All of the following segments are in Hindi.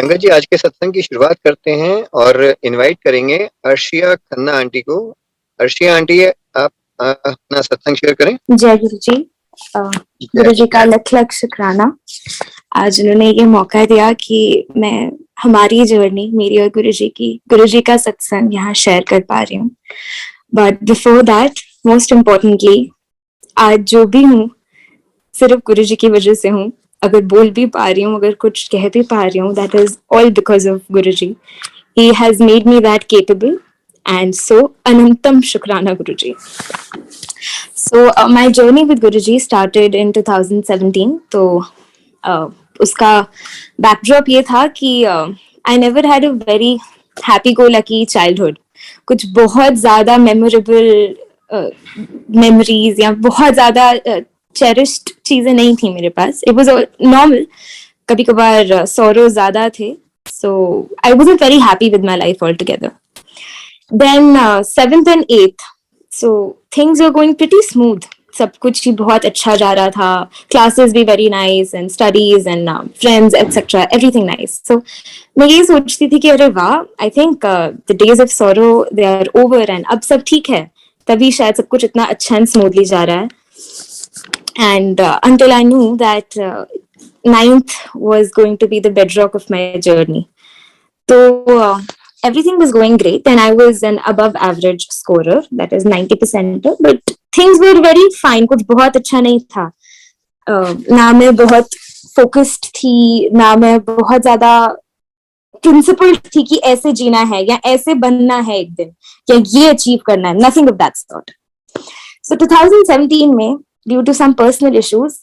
गंगा जी, आज के सत्संग की शुरुआत करते हैं और इनवाइट करेंगे अर्शिया खन्ना आंटी को। अर्शिया आंटी, आप अपना सत्संग शेयर करें। जय गुरु जी। गुरु जी का लख लख शुक्राना, आज उन्होंने ये मौका दिया कि मैं हमारी जर्नी, मेरी और गुरु जी का सत्संग यहाँ शेयर कर पा रही हूँ। But before that, most importantly, आज जो भी हूँ सिर्फ गुरु जी की वजह से हूँ। अगर बोल भी पा रही हूँ, अगर कुछ कह भी पा रही हूँ, that is all because of Guru ji. He has made me that capable, and so anantam shukrana Guruji. So my journey with Guruji started in 2017. तो उसका backdrop ये था कि I never had a very happy-go-lucky childhood. कुछ बहुत ज़्यादा memorable memories या बहुत ज़्यादा cherished चीजें नहीं थी मेरे पास. It was normal. कभी कभार sorrow ज़्यादा थे. So I wasn't very happy with my life altogether. Then 7th and 8th, so things were going pretty smooth. सब कुछ ही बहुत अच्छा जा रहा था. Classes भी very nice and studies and friends etc. Everything nice. So मैं ये सोचती थी कि अरे वाह, I think the days of sorrow they are over and अब सब ठीक है. तभी शायद सब कुछ इतना अच्छा and smoothly जा रहा है. And until I knew that 9th was going to be the bedrock of my journey. So everything was going great and I was an above average scorer, that is 90%, but things were very fine. कुछ बहुत अच्छा नहीं था. ना मैं बहुत focused थी, ना मैं बहुत ज़्यादा principled थी कि ऐसे जीना है या ऐसे बनना है एक दिन या ये achieve करना है. Nothing of that sort. So 2017 में, due to some personal issues,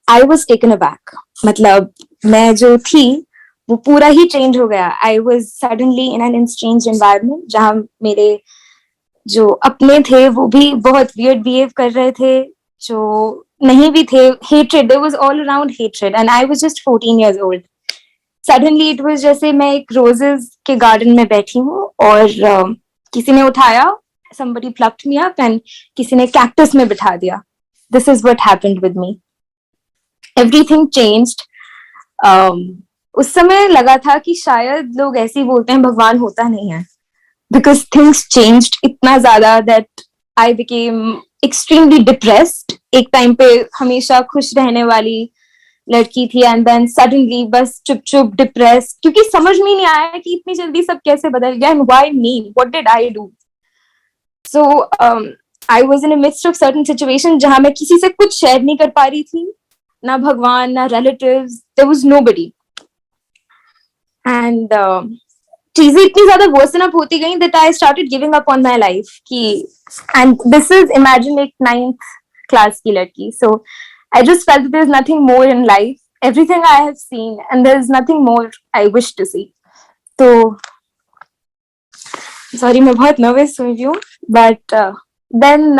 I was taken aback. मतलब मैं जो थी वो पूरा ही चेंज हो गया. I was suddenly in an estranged environment जहाँ मेरे जो अपने थे वो भी बहुत weird behave कर रहे थे, जो नहीं भी थे. Hatred, there was all around hatred and I was just 14 years old. Suddenly it was जैसे मैं एक roses के garden में बैठी हूँ और किसी ने उठाया, somebody plucked me up and किसी ने cactus में बिठा दिया. This is what happened with me. Everything changed. उस समय लगा था कि शायद लोग ऐसे ही बोलते हैं भगवान होता नहीं है, because things changed इतना ज्यादा that I became extremely depressed. एक टाइम पे हमेशा खुश रहने वाली लड़की थी and then suddenly बस चुप चुप depressed, क्योंकि समझ में नहीं आया कि इतनी जल्दी सब कैसे बदल गया and why me, what did I do. So I was in a midst of certain situation जहाँ मैं किसी से कुछ शेयर नहीं कर पा रही थी, ना भगवान ना relatives, there was nobody. And चीजें इतनी ज्यादा worsen up होती गई that I started giving up on my life कि, and this is, imagine एक 9th class की लड़की. So I just felt that there's nothing more in life. Everything I have seen and there's nothing more I wish to see. तो sorry मैं बहुत nervous हुई हूँ, but then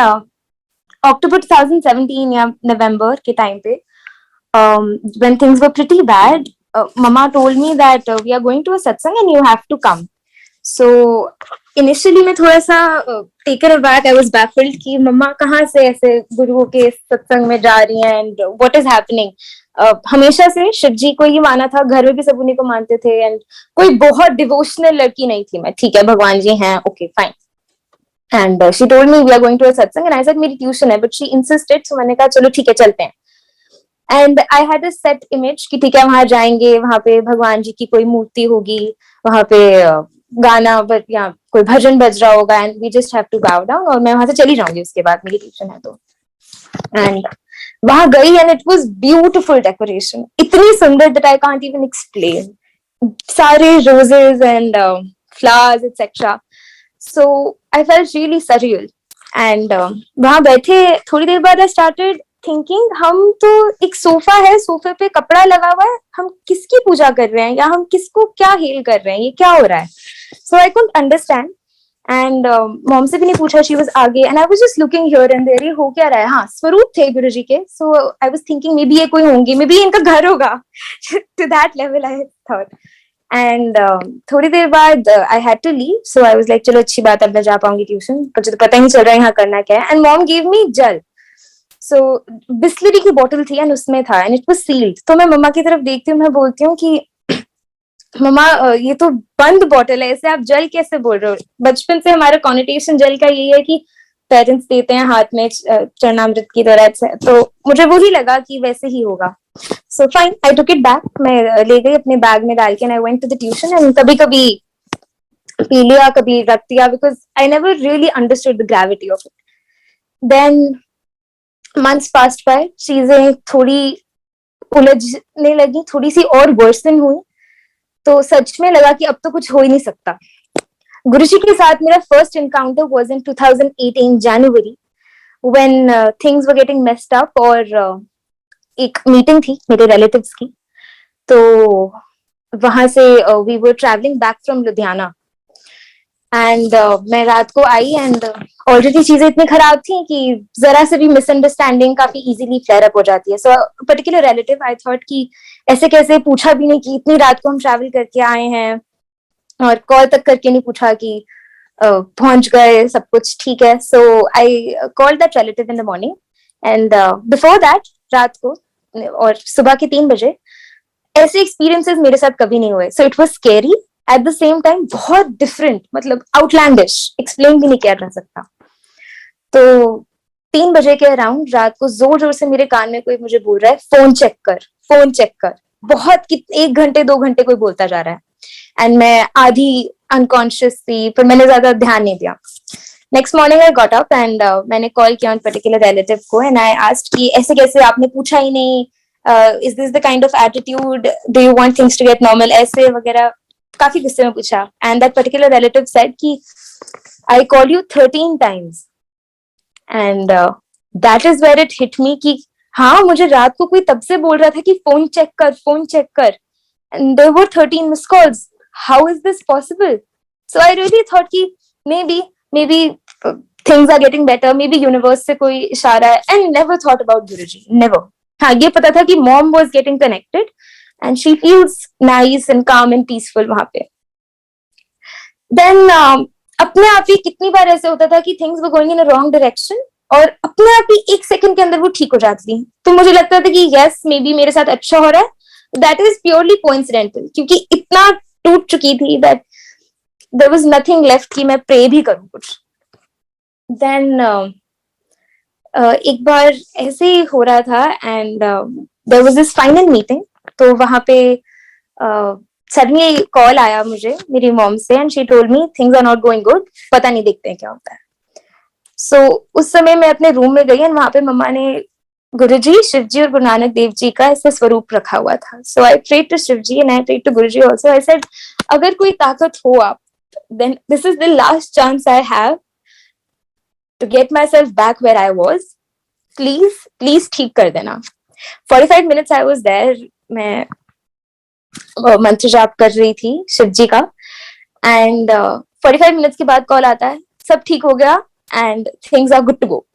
October 2017 या November के time पे, when things were pretty bad, Mama told me that we are going to a satsang and you have to come. So initially मैं थोड़ा सा taken aback, I was baffled कि मम्मा कहाँ से ऐसे गुरुओं के सत्संग में जा रही हैं and what is happening. हमेशा से शिव जी को ही माना था, घर में भी सब उन्हीं को मानते थे and कोई बहुत डिवोशनल लड़की नहीं थी मैं. ठीक है भगवान जी हैं, okay fine. And she told me we are going to a satsang and I said मेरी ट्यूशन है, but she insisted, so मैंने कहा चलो ठीक है चलते हैं. And I had a set image कि ठीक है वहां जाएंगे, वहां पे भगवान जी की कोई मूर्ति होगी, वहां पे गाना या कोई भजन बज रहा होगा and we just have to bow down और मैं वहां से चली जाऊंगी उसके बाद, मेरी ट्यूशन है तो. And वहां गई and it was beautiful decoration, इतनी सुंदर that I can't even explain. सारे roses and flowers etc. So I felt really surreal. And वहां बैठे थोड़ी देर बाद I started thinking हम तो एक सोफा है, सोफे पे कपड़ा लगा हुआ है, हम किसकी पूजा कर रहे हैं या हम किसको क्या हेल कर रहे हैं, ये क्या हो रहा है. So I couldn't understand and mom से भी नहीं पूछा, she was आगे and I was just looking here and there, ये हो क्या रहा है. हाँ स्वरूप थे गुरुजी के. So I was thinking maybe ये कोई होंगे, maybe इनका घर होगा. To that level I thought. And थोड़ी देर बाद I had to leave, so I was like चलो अच्छी बात, अब मैं जा पाऊंगी ट्यूशन, मुझे तो पता ही नहीं चल रहा है यहाँ करना क्या है. And mom gave me जल. सो बिस्लरी की बोतल थी एंड उसमें था एंड इट वाज सील्ड. तो मैं मम्मा की तरफ देखती हूँ, मैं बोलती हूँ कि मम्मा ये तो बंद बोतल है, ऐसे आप जल कैसे बोल रहे हो. बचपन से हमारा कॉनिटेशन जल का यही है कि पेरेंट्स देते हैं हाथ में चरणामृत की तरह से, तो मुझे वही लगा कि वैसे ही होगा. So fine, I took it back. मैं ले गई अपने बैग में डाल के and I went to the tuition and कभी कभी पी लिया, कभी रख दिया, because I never really understood the gravity of it. Then months passed by, चीजें थोड़ी उलझने लगी, थोड़ी सी और वर्सन हुई. तो सच में लगा कि अब तो कुछ हो ही नहीं सकता. गुरुजी के साथ मेरा first encounter was in 2018 January when things were getting messed up. और एक मीटिंग थी मेरे रिलेटिव्स की, तो वहां से we were travelling back from Ludhiana and मैं रात को आई एंड ऑलरेडी चीजें इतनी खराब थी कि जरा से भी मिसअंडरस्टैंडिंग काफी इजीली फ्लेयर अप हो जाती है. So particular relative, I thought कि ऐसे कैसे, पूछा भी नहीं कि इतनी रात को हम ट्रैवल करके आए हैं, और कॉल तक करके नहीं पूछा कि पहुंच गए, सब कुछ ठीक है. So I called that relative in the morning and before that, रात को और सुबह के 3 बजे, ऐसे एक्सपीरियंसेस मेरे साथ कभी नहीं हुए. So it was scary at the same time, बहुत डिफरेंट, मतलब आउटलैंडिश, एक्सप्लेन भी नहीं किया जा सकता. तो 3 बजे के अराउंड रात को जोर जोर से मेरे कान में कोई मुझे बोल रहा है, फोन चेक कर, फोन चेक कर. बहुत 1 घंटे 2 घंटे कोई बोलता जा रहा है एंड मैं आधी अनकॉन्शियस थी, फिर मैंने ज्यादा ध्यान नहीं दिया. Next morning I got up and मैंने कॉल किया उन पर्टिकुलर रिलेटिव को एंड आई आस्क्ड कि ऐसे कैसे, आपने पूछा ही नहीं, is this the kind of attitude, do you want things to get normal, ऐसे वगैरह काफी गुस्से में पूछा. And that particular relative said कि I call you 13 times and that is where it hit me कि हाँ, मुझे रात को कोई तब से बोल रहा था कि फोन चेक कर, फोन चेक कर, and there were 13 missed calls. How is this possible? So I really thought कि maybe things are getting better, maybe universe से कोई इशारा है, and never thought about Guruji, never. हाँ, ये पता था कि mom was getting connected and she feels nice and calm and peaceful वहां पे. Then अपने आप ही कितनी बार ऐसे होता था कि things were going in a wrong direction और अपने आप ही 1 सेकंड के अंदर वो ठीक हो जाती थी. तो मुझे लगता था कि yes, maybe मेरे साथ अच्छा हो रहा है. That is purely coincidental, क्योंकि इतना टूट चुकी थी that there was nothing left कि मैं प्रे भी करूं कुछ. Then एक बार ऐसे ही हो रहा था and there was this final meeting. तो वहां पे suddenly कॉल आया मुझे मेरी मॉम से and she told me things are not going good, पता नहीं, देखते हैं क्या होता है. So उस समय मैं अपने रूम में गई and वहां पे मम्मा ने गुरुजी, शिवजी और गुरु नानक देव जी का ऐसा स्वरूप रखा हुआ था. So I prayed to Shivji and I prayed to Guruji also. I said, अगर कोई ताकत हो आप, then this is the last chance I have to get myself back where I was. Please please ठीक कर देना. 45 मिनट्स आई वॉज देयर. मैं मंत्र जाप कर रही थी शिवजी का एंड 45 मिनट्स के बाद कॉल आता है, सब ठीक हो गया and things are good to go.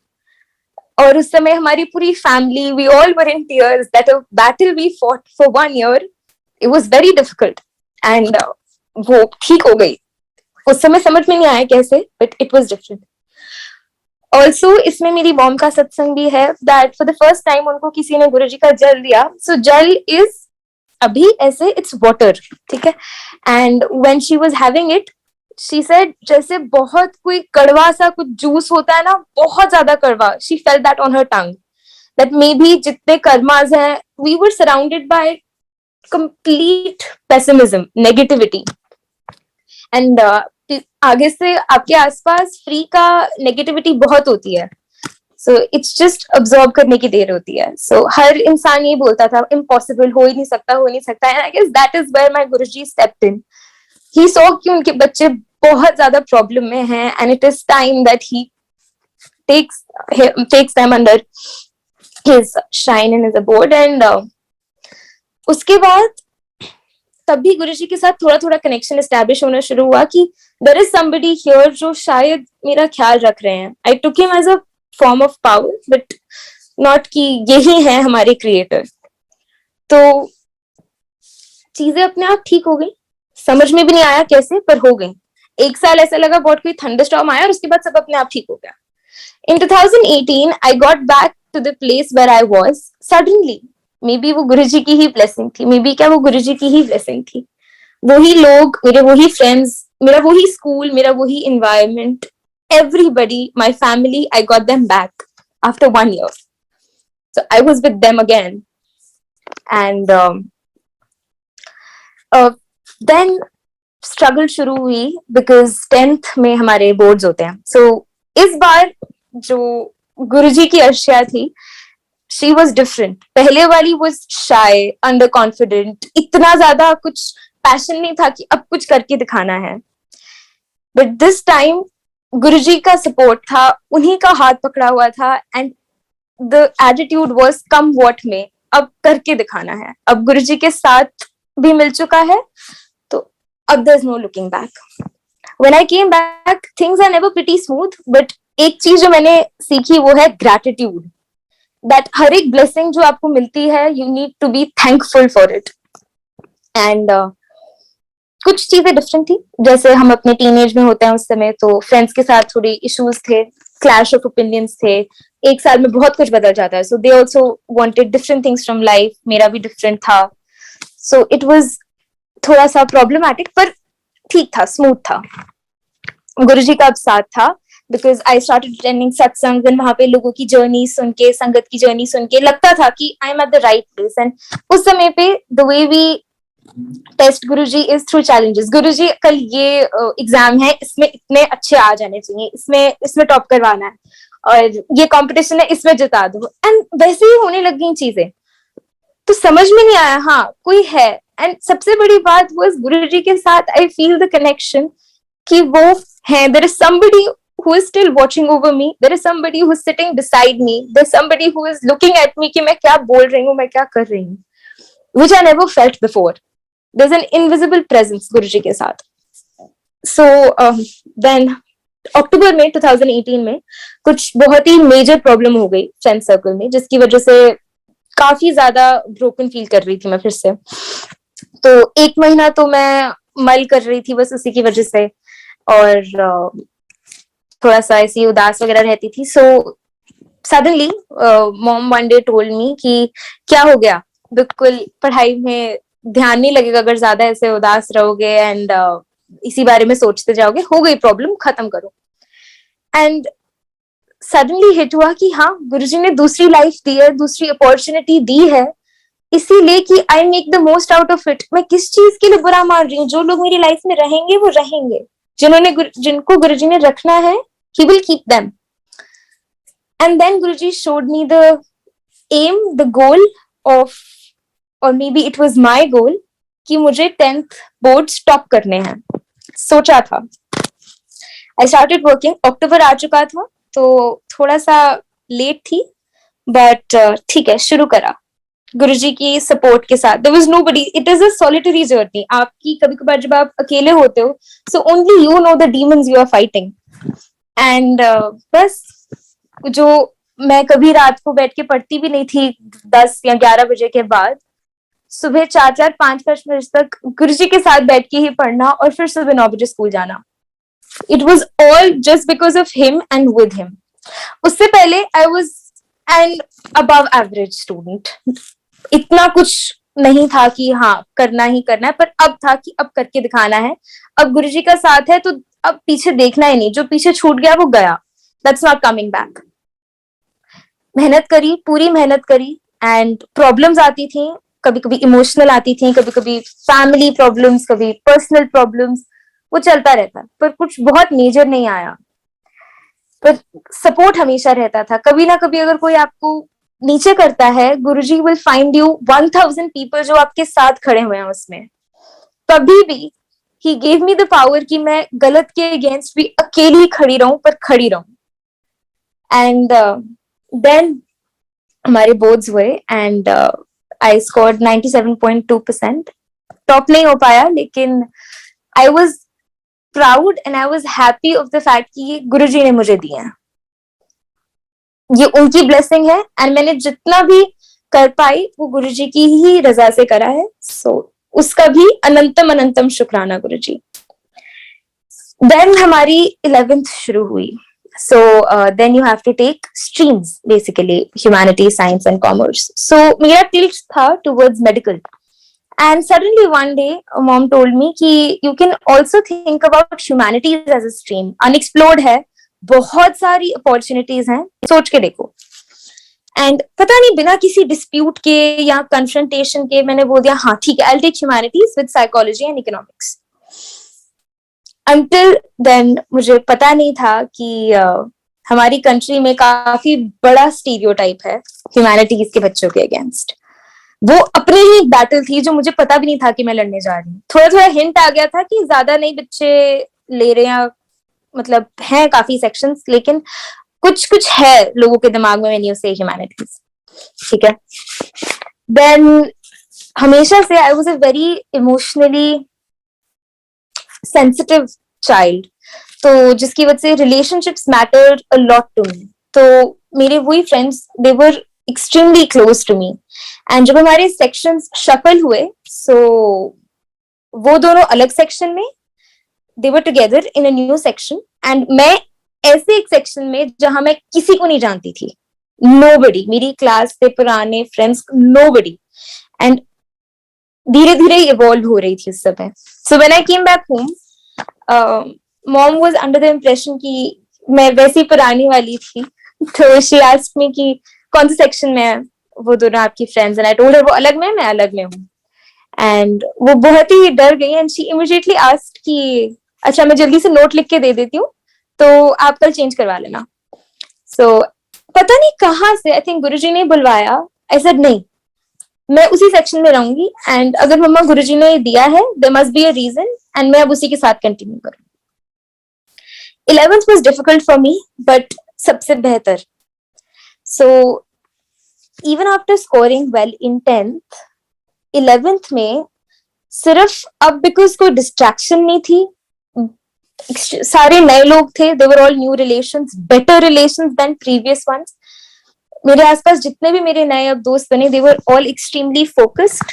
और उस समय हमारी पूरी family, we all were in tears. That battle we fought for 1 year, it was very difficult and वो ठीक हो गई. उस समय समझ में नहीं आया कैसे, but it was different. Also इसमें मेरी मॉम का सत्संग भी है that for the first time उनको किसी ने गुरुजी का जल दिया. सो जल इज अभी ऐसे, इट्स वाटर, ठीक है. And when she was having it, she said जैसे बहुत कोई कड़वा सा कुछ जूस होता है ना, बहुत ज्यादा कड़वा. she felt that on her tongue, that maybe जितने कर्मास हैं, we were surrounded by complete pessimism, negativity. and आगे से आपके आसपास फ्री का नेगेटिविटी बहुत होती है. so it's just absorb करने की देर होती है. so हर इंसान ये बोलता था, impossible, हो ही नहीं सकता, हो नहीं सकता. and I guess that is where my Guruji stepped in. He saw कि उनके बच्चे बहुत ज्यादा प्रॉब्लम में हैं and it is time that he takes them under his shrine and his abode. and उसके बाद तभी गुरुजी के साथ थोड़ा थोड़ा कनेक्शन एस्टैब्लिश होना शुरू हुआ कि there is somebody here जो शायद मेरा ख्याल रख रहे हैं. I took him as a form of power, but not कि यही है हमारे क्रिएटर. तो चीजें अपने आप ठीक हो गई, समझ में भी नहीं आया कैसे, पर हो गई. 1 साल ऐसा लगा बहुत कोई थंडरस्टॉर्म आया और उसके बाद सब अपने आप ठीक हो गया. In 2018, I got back to the place where I was suddenly. May be वो गुरुजी की ही ब्लेसिंग थी, मे बी क्या वो गुरुजी की ही ब्लेसिंग थी. वही लोग, मेरे वही फ्रेंड्स, मेरा वही स्कूल, मेरा वही environment, everybody, my family, I got them back after 1 year. So I was with them again. And then struggle शुरू हुई बिकॉज 10th में हमारे बोर्ड्स होते हैं. सो इस बार जो गुरुजी की अर्शिया थी, शी वॉज डिफरेंट. पहले वाली वॉज शाय, अंडर कॉन्फिडेंट, इतना ज्यादा कुछ पैशन नहीं था कि अब कुछ करके दिखाना है. बट दिस टाइम गुरुजी का सपोर्ट था, उन्हीं का हाथ पकड़ा हुआ था, and the attitude was come what में, अब करके दिखाना है. अब गुरुजी के साथ भी मिल चुका है, अब there's no looking back. When I came back, things are never pretty smooth, but एक चीज जो मैंने सीखी वो है gratitude. That हर एक blessing जो आपको मिलती है, you need to be thankful for it. And कुछ चीजें different थी, जैसे हम अपने टीनेज में होते हैं उस समय, तो फ्रेंड्स के साथ थोड़ी issues थे, clash of opinions थे. एक साल में बहुत कुछ बदल जाता है, so they also wanted different things from life. मेरा भी different था, so it was थोड़ा सा प्रॉब्लमैटिक, पर ठीक था, स्मूथ था. गुरुजी का अब साथ था, बिकॉज आई स्टार्टेड अटेंडिंग सत्संग, वहां पे लोगों की जर्नी सुन के, संगत की जर्नी सुन के लगता था कि I am at the right place. And उस समय पे the way we test Guruji is through challenges. Guruji कल ये एग्जाम है, इसमें इतने अच्छे आ जाने चाहिए, इसमें टॉप करवाना है, और ये कंपटीशन है, इसमें जिता दो. एंड वैसे ही होने लग गई चीजें, तो समझ में नहीं आया हाँ कोई है. एंड सबसे बड़ी बात वो गुरुजी के साथ आई फील द कनेक्शन कि वो है, there is somebody who is still watching over me, there is somebody who is sitting beside me, there's somebody who is looking at me कि मैं क्या बोल रही हूँ, मैं क्या कर रही हूँ, which I never felt before. There's an invisible presence गुरुजी के साथ. So then अक्टूबर में 2018 में कुछ बहुत ही मेजर प्रॉब्लम हो गई फ्रेंड सर्कल में, जिसकी वजह से काफी ज्यादा ब्रोकन फील कर रही थी मैं फिर से. तो 1 महीना तो मैं मल कर रही थी बस उसी की वजह से, और थोड़ा सा ऐसी उदास वगैरह रहती थी. So suddenly mom one day told me कि क्या हो गया, बिल्कुल पढ़ाई में ध्यान नहीं लगेगा अगर ज्यादा ऐसे उदास रहोगे एंड इसी बारे में सोचते जाओगे, हो गई प्रॉब्लम, खत्म करो. एंड सडनली हिट हुआ कि हाँ, गुरुजी ने दूसरी लाइफ दी है, दूसरी अपॉर्चुनिटी दी है, इसीलिए कि I make the most out of it. मैं किस चीज के लिए बुरा मान रही हूँ, जो लोग मेरी लाइफ में रहेंगे वो रहेंगे, जिनको गुरुजी ने रखना है, he will keep them. And then Guruji showed me the aim, the goal of, और maybe it was my goal, कि मुझे 10th बोर्ड टॉप करने हैं. सोचा था, आई स्टार्टेड वर्किंग. अक्टूबर आ चुका था, तो थोड़ा सा लेट थी, बट ठीक है, शुरू करा गुरुजी की सपोर्ट के साथ. There was nobody. It is a solitary journey. आपकी कभी कभार जब आप अकेले होते हो, so only you know the demons you are fighting. And बस जो मैं कभी रात को बैठ के पढ़ती भी नहीं थी 10 या 11 बजे के बाद, सुबह 4-4, 5-5 बजे तक गुरुजी के साथ बैठ के ही पढ़ना, और फिर सुबह 9 बजे स्कूल जाना. It was all just because of him and with him. उससे पहले I was an above average student. इतना कुछ नहीं था कि हाँ करना ही करना है, पर अब था कि अब करके दिखाना है. अब गुरुजी का साथ है तो अब पीछे देखना ही नहीं, जो पीछे छूट गया वो गया. That's not coming back. मेहनत करी, पूरी मेहनत करी, एंड प्रॉब्लम्स आती थी, कभी कभी इमोशनल आती थी, कभी कभी फैमिली प्रॉब्लम्स, कभी पर्सनल प्रॉब्लम्स, वो चलता रहता, पर कुछ बहुत मेजर नहीं आया. पर सपोर्ट हमेशा रहता था. कभी ना कभी अगर कोई आपको नीचे करता है, गुरुजी विल फाइंड यू 1000 पीपल जो आपके साथ खड़े हुए हैं उसमें. कभी भी he gave me the power कि मैं गलत के अगेंस्ट भी अकेली खड़ी रहूं, पर खड़ी रहूं. एंड देन हमारे बोर्ड्स हुए, एंड आई स्कोर्ड 97.2%. टॉप नहीं हो पाया, लेकिन I was proud and I was happy of the fact कि ये गुरुजी ने मुझे दिया है, ये उनकी ब्लेसिंग है, एंड मैंने जितना भी कर पाई वो गुरुजी की ही रजा से करा है. सो उसका भी अनंतम अनंतम शुक्राना गुरुजी. देन हमारी 11th शुरू हुई. So then you have to take streams, basically humanities, science and commerce. So mera tilt tha towards medical. And suddenly one day mom told me कि you can also think about humanities as a stream, unexplored है, बहुत सारी opportunities हैं, सोच के देखो. एंड पता नहीं बिना किसी डिस्प्यूट के या कन्फ्रंटेशन के मैंने बोल दिया हाँ ठीक है, I will take humanities with psychology and economics. Until then मुझे पता नहीं था कि हमारी कंट्री में काफी बड़ा स्टीरियोटाइप है ह्यूमैनिटीज के बच्चों के अगेंस्ट. वो अपने ही एक बैटल थी जो मुझे पता भी नहीं था कि मैं लड़ने जा रही हूँ. थोड़ा थोड़ा हिंट आ गया था कि ज्यादा नहीं बच्चे ले रहे हैं, मतलब हैं काफी सेक्शंस, लेकिन कुछ कुछ है लोगों के दिमाग में when you say humanities. ठीक है. देन हमेशा से I was a very emotionally sensitive child, तो जिसकी वजह से relationships matter a lot to me. तो मेरे वही friends they were extremely close to me. And जब हमारे सेक्शंस शफल हुए, सो वो दोनों अलग सेक्शन में, they were together in a new section, and मैं ऐसे एक सेक्शन में जहां मैं किसी को नहीं जानती थी. नोबडी, मेरी क्लास से पुराने फ्रेंड्स, नोबडी. एंड धीरे धीरे इवॉल्व हो रही थी उस समय. So when I came back home, mom was under the impression कि मैं वैसी पुरानी वाली थी. तो शी आस्क्ड मी कि कौन सा सेक्शन में है वो दोनों आपकी friends. And I told her वो अलग में, मैं अलग में हूँ. एंड वो बहुत ही डर गई एंड शी इमीडिएटली आस्क्ड कि अच्छा मैं जल्दी से नोट लिख के दे देती हूँ, तो आप कल चेंज करवा लेना. सो पता नहीं कहाँ से, आई थिंक गुरुजी ने बुलवाया. आई सेड नहीं, मैं उसी सेक्शन में रहूंगी, एंड अगर मम्मा गुरुजी ने दिया है there must be a reason, and मैं अब उसी के साथ कंटिन्यू करूँ. 11th was difficult for me, but सबसे बेहतर. So even after scoring well in 10th, 11th में सिर्फ अब बिकॉज कोई डिस्ट्रैक्शन नहीं थी, सारे नए लोग थे, they were all new relations, better relations than previous ones. मेरे आसपास जितने भी मेरे नए अब दोस्त बने, they were all extremely focused.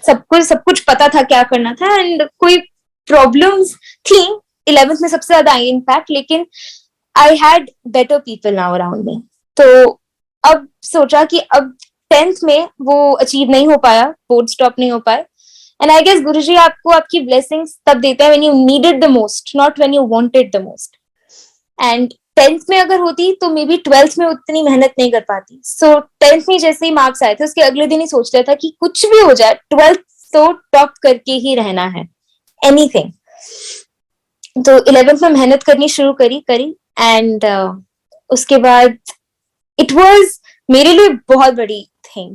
सब कुछ पता था क्या करना था, एंड कोई प्रॉब्लम्स थी 11th में सबसे ज्यादा आई इनफैक्ट, लेकिन I had better people now around me. तो अब सोचा कि अब 10th में वो अचीव नहीं हो पाया, बोर्ड स्टॉप नहीं हो पाया. And I guess Guruji आपको आपकी blessings तब देता है when you needed the most, not when you wanted the most. And 10th में अगर होती तो मे बी 12th में उतनी मेहनत नहीं कर पाती. So 10th में जैसे ही मार्क्स आए थे, उसके अगले दिन ही सोच रहा था कि कुछ भी हो जाए 12th तो टॉप करके ही रहना है, anything. तो 11th में मेहनत करनी शुरू करी एंड उसके बाद it was मेरे लिए बहुत बड़ी thing.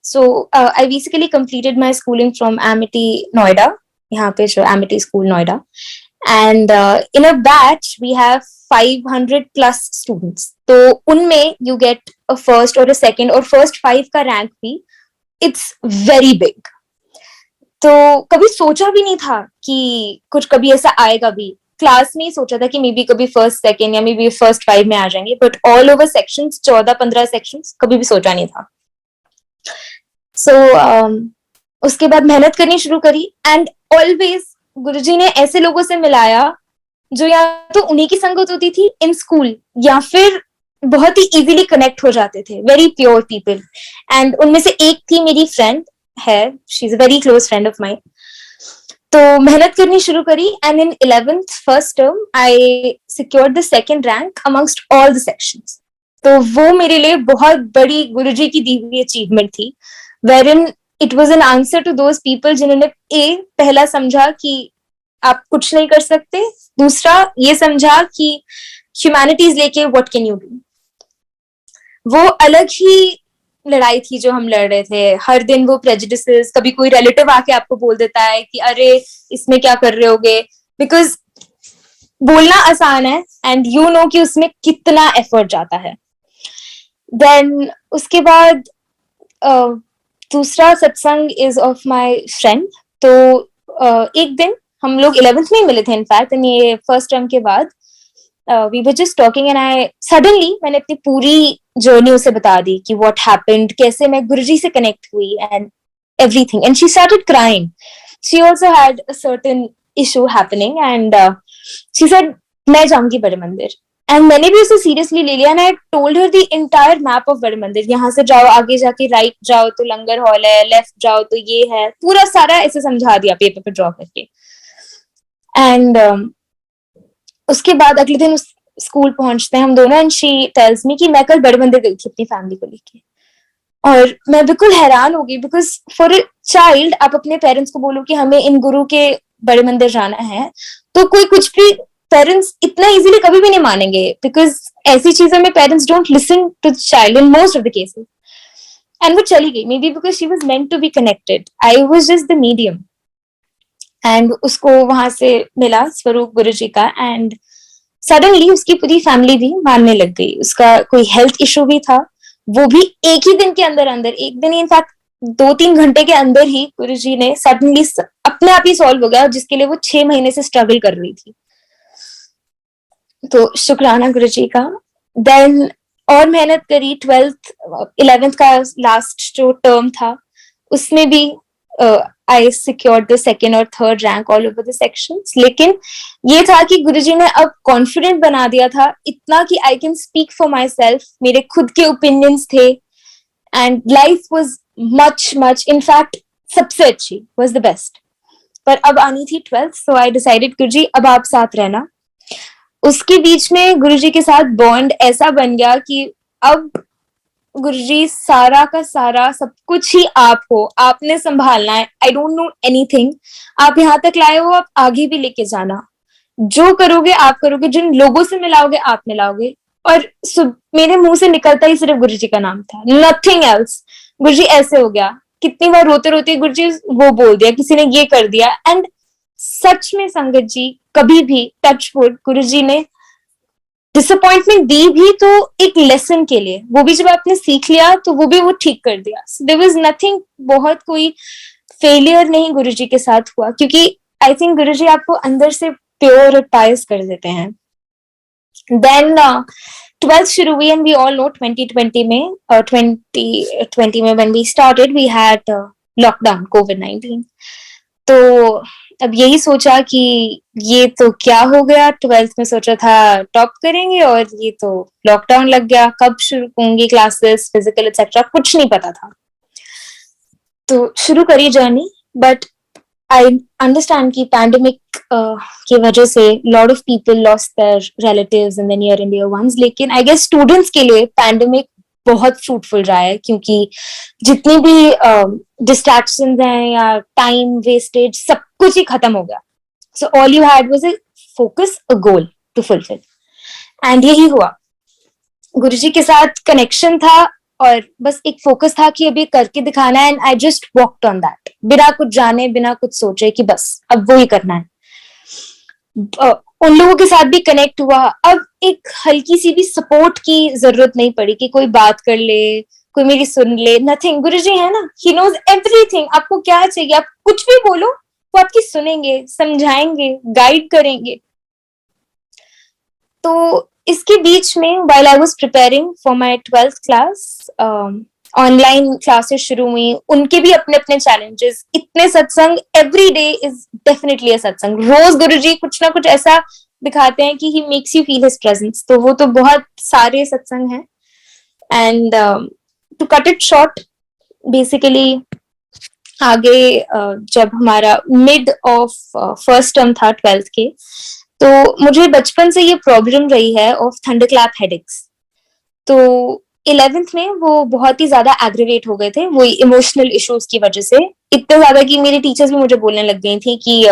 So I basically completed my schooling from Amity, Noida. यहाँ पे जो Amity School, Noida. And in a batch, we have 500 plus students. तो उनमें you get a first or a second or first 5 का rank भी, it's very big. तो कभी सोचा भी नहीं था कि कुछ कभी ऐसा आएगा भी. क्लास में ही सोचा था कि मे बी कभी फर्स्ट सेकेंड या मे बी फर्स्ट 5 में आ जाएंगे, but all over sections 14-15 sections कभी भी सोचा नहीं था. सो उसके बाद मेहनत करनी शुरू करी, एंड ऑलवेज गुरुजी ने ऐसे लोगों से मिलाया जो या तो उन्हीं की संगत होती थी इन स्कूल, या फिर बहुत ही इजीली कनेक्ट हो जाते थे, वेरी प्योर पीपल. एंड उनमें से एक थी मेरी फ्रेंड है, she is a very close friend of mine. तो मेहनत करनी शुरू करी, and in 11th first term I secured the second rank amongst all the sections. तो वो मेरे लिए बहुत बड़ी गुरुजी की दी हुई अचीवमेंट थी, wherein it was an answer to those people जिन्होंने पहला समझा कि आप कुछ नहीं कर सकते, दूसरा ये समझा कि ह्यूमैनिटीज लेके what can you do. वो अलग ही लड़ाई थी जो हम लड़ रहे थे. हर दिन वो प्रेजुडिसेस, कभी कोई रिलेटिव आके आपको बोल देता है कि अरे इसमें क्या कर रहे होगे, बिकॉज बोलना आसान है एंड यू नो कि उसमें कितना एफर्ट जाता है. देन उसके बाद दूसरा सत्संग इज ऑफ माय फ्रेंड. तो एक दिन हम लोग 11th में मिले थे इनफैक्ट, एंड ये फर्स्ट टर्म के बाद we were just talking, and I suddenly मैंने अपनी पूरी जर्नी उसे बता दी कि व्हाट हैपेंड, कैसे मैं गुरुजी से कनेक्ट हुई and everything. And she started crying. She also had a certain issue happening, and she said मैं जाऊंगी बड़े मंदिर. एंड मैंने भी उसे सीरियसली ले लिया and I told her the entire map of बड़े मंदिर, यहाँ से जाओ, आगे जाके राइट जाओ तो लंगर हॉल है, लेफ्ट जाओ तो ये है, पूरा सारा ऐसे समझा दिया पेपर पे ड्रॉ करके। एंड उसके बाद अगले दिन स्कूल पहुंचते हैं हम दोनों एंड शी टेल्स मी कि मैं कल बड़े मंदिर गई थी अपनी फैमिली को लेके। और मैं बिल्कुल हैरान हो गई, बिकॉज फॉर अ चाइल्ड आप अपने पेरेंट्स को बोलो कि हमें इन गुरु के बड़े मंदिर जाना है, तो कोई कुछ भी पेरेंट्स इतना इजीली कभी भी नहीं मानेंगे, बिकॉज ऐसी चीजों में parents don't listen to the child in most of the cases. And वो चली गई, maybe because she was meant to be connected, I was just the medium. And उसको वहां से मिला स्वरूप गुरु जी का एंड सडनली उसकी पूरी फैमिली भी मानने लग गई। उसका कोई हेल्थ इशू भी था, वो भी एक ही दिन के अंदर अंदर, एक दिन इनफैक्ट 2-3 घंटे के अंदर ही गुरु जी ने सडनली अपने आप ही सॉल्व हो गया, जिसके लिए वो 6 महीने से स्ट्रगल कर रही थी। तो शुक्राना गुरु जी का। देन और मेहनत करी, 11th का लास्ट जो टर्म था उसमें भी आई सिक्योर्ड द सेकेंड और third rank all over the sections. लेकिन ये था कि गुरुजी ने अब कॉन्फिडेंट बना दिया था इतना कि I can speak for my self, मेरे खुद के ओपिनियंस थे and life was much much in fact सबसे अच्छी, वॉज द बेस्ट। पर अब आनी थी 12th, सो आई डिसाइडेड गुरुजी अब आप साथ रहना। उसके बीच में गुरुजी के साथ बॉन्ड ऐसा बन गया कि अब गुरुजी सारा का सारा सब कुछ ही आप हो, आपने संभालना है, आई डोंट नो एनीथिंग, आप यहाँ तक लाए हो, आप आगे भी लेके जाना, जो करोगे आप करोगे, जिन लोगों से मिलाओगे आप मिलाओगे। और मेरे मुंह से निकलता ही सिर्फ गुरुजी का नाम था, नथिंग एल्स। गुरुजी ऐसे हो गया, कितनी बार रोते रोते गुरुजी वो बोल दिया, किसी ने ये कर दिया। एंड सच में संगत जी, कभी भी टच वुड गुरुजी ने डिसअपॉइंटमेंट दी भी तो एक लेसन के लिए, वो भी जब आपने सीख लिया तो वो भी वो ठीक कर दिया। देयर वाज नथिंग, बहुत कोई फेलियर नहीं गुरुजी के साथ हुआ, क्योंकि आई थिंक गुरुजी आपको अंदर से प्योर और पायस कर देते हैं। देन 12th शुरू हुई एंड वी ऑल नो 2020 में 2020 में when we started we had lockdown कोविड-19। तो अब यही सोचा कि ये तो क्या हो गया, 12th में सोचा था टॉप करेंगे और ये तो लॉकडाउन लग गया, कब शुरू होंगी क्लासेस, फिजिकल एक्सेट्रा, कुछ नहीं पता था। तो शुरू करी जर्नी, बट आई अंडरस्टैंड कि पैंडेमिक की वजह से lot of people lost their relatives in the near and dear ones. लेकिन आई गेस स्टूडेंट्स के लिए पैंडेमिक बहुत फ्रूटफुल रहा है, क्योंकि जितनी भी डिस्ट्रैक्शंस हैं या टाइम वेस्टेज सब कुछ ही खत्म हो गया। So all you had was a focus, a goal to fulfil, and यही हुआ। गुरुजी के साथ कनेक्शन था और बस एक फोकस था कि अभी करके दिखाना है, and I just walked on that, बिना कुछ जाने बिना कुछ सोचे कि बस अब वो ही करना है। उन लोगों के साथ भी कनेक्ट हुआ, अब एक हल्की सी भी सपोर्ट की जरूरत नहीं पड़ी कि कोई बात कर ले, कोई मेरी सुन ले, नथिंग। गुरुजी है ना, ही नोज एवरीथिंग, आपको क्या चाहिए आप कुछ भी बोलो वो आपकी सुनेंगे, समझाएंगे, गाइड करेंगे। तो इसके बीच में while I was preparing for my 12th class, online classes शुरू हुई, उनके भी अपने अपने चैलेंजेस, इतने सत्संग, every day is definitely a सत्संग। रोज गुरुजी कुछ ना कुछ ऐसा दिखाते हैं कि he makes you feel his presence, तो वो तो बहुत सारे सत्संग हैं। And to cut it short, basically आगे जब हमारा मिड ऑफ फर्स्ट टर्म था 12th के, तो मुझे बचपन से ये प्रॉब्लम रही है ऑफ थंडरक्लैप हेडेक्स। तो 11th में वो बहुत ही ज्यादा एग्रीवेट हो गए थे, वो इमोशनल इश्यूज की वजह से, इतने ज्यादा कि मेरी टीचर्स भी मुझे बोलने लग गई थी कि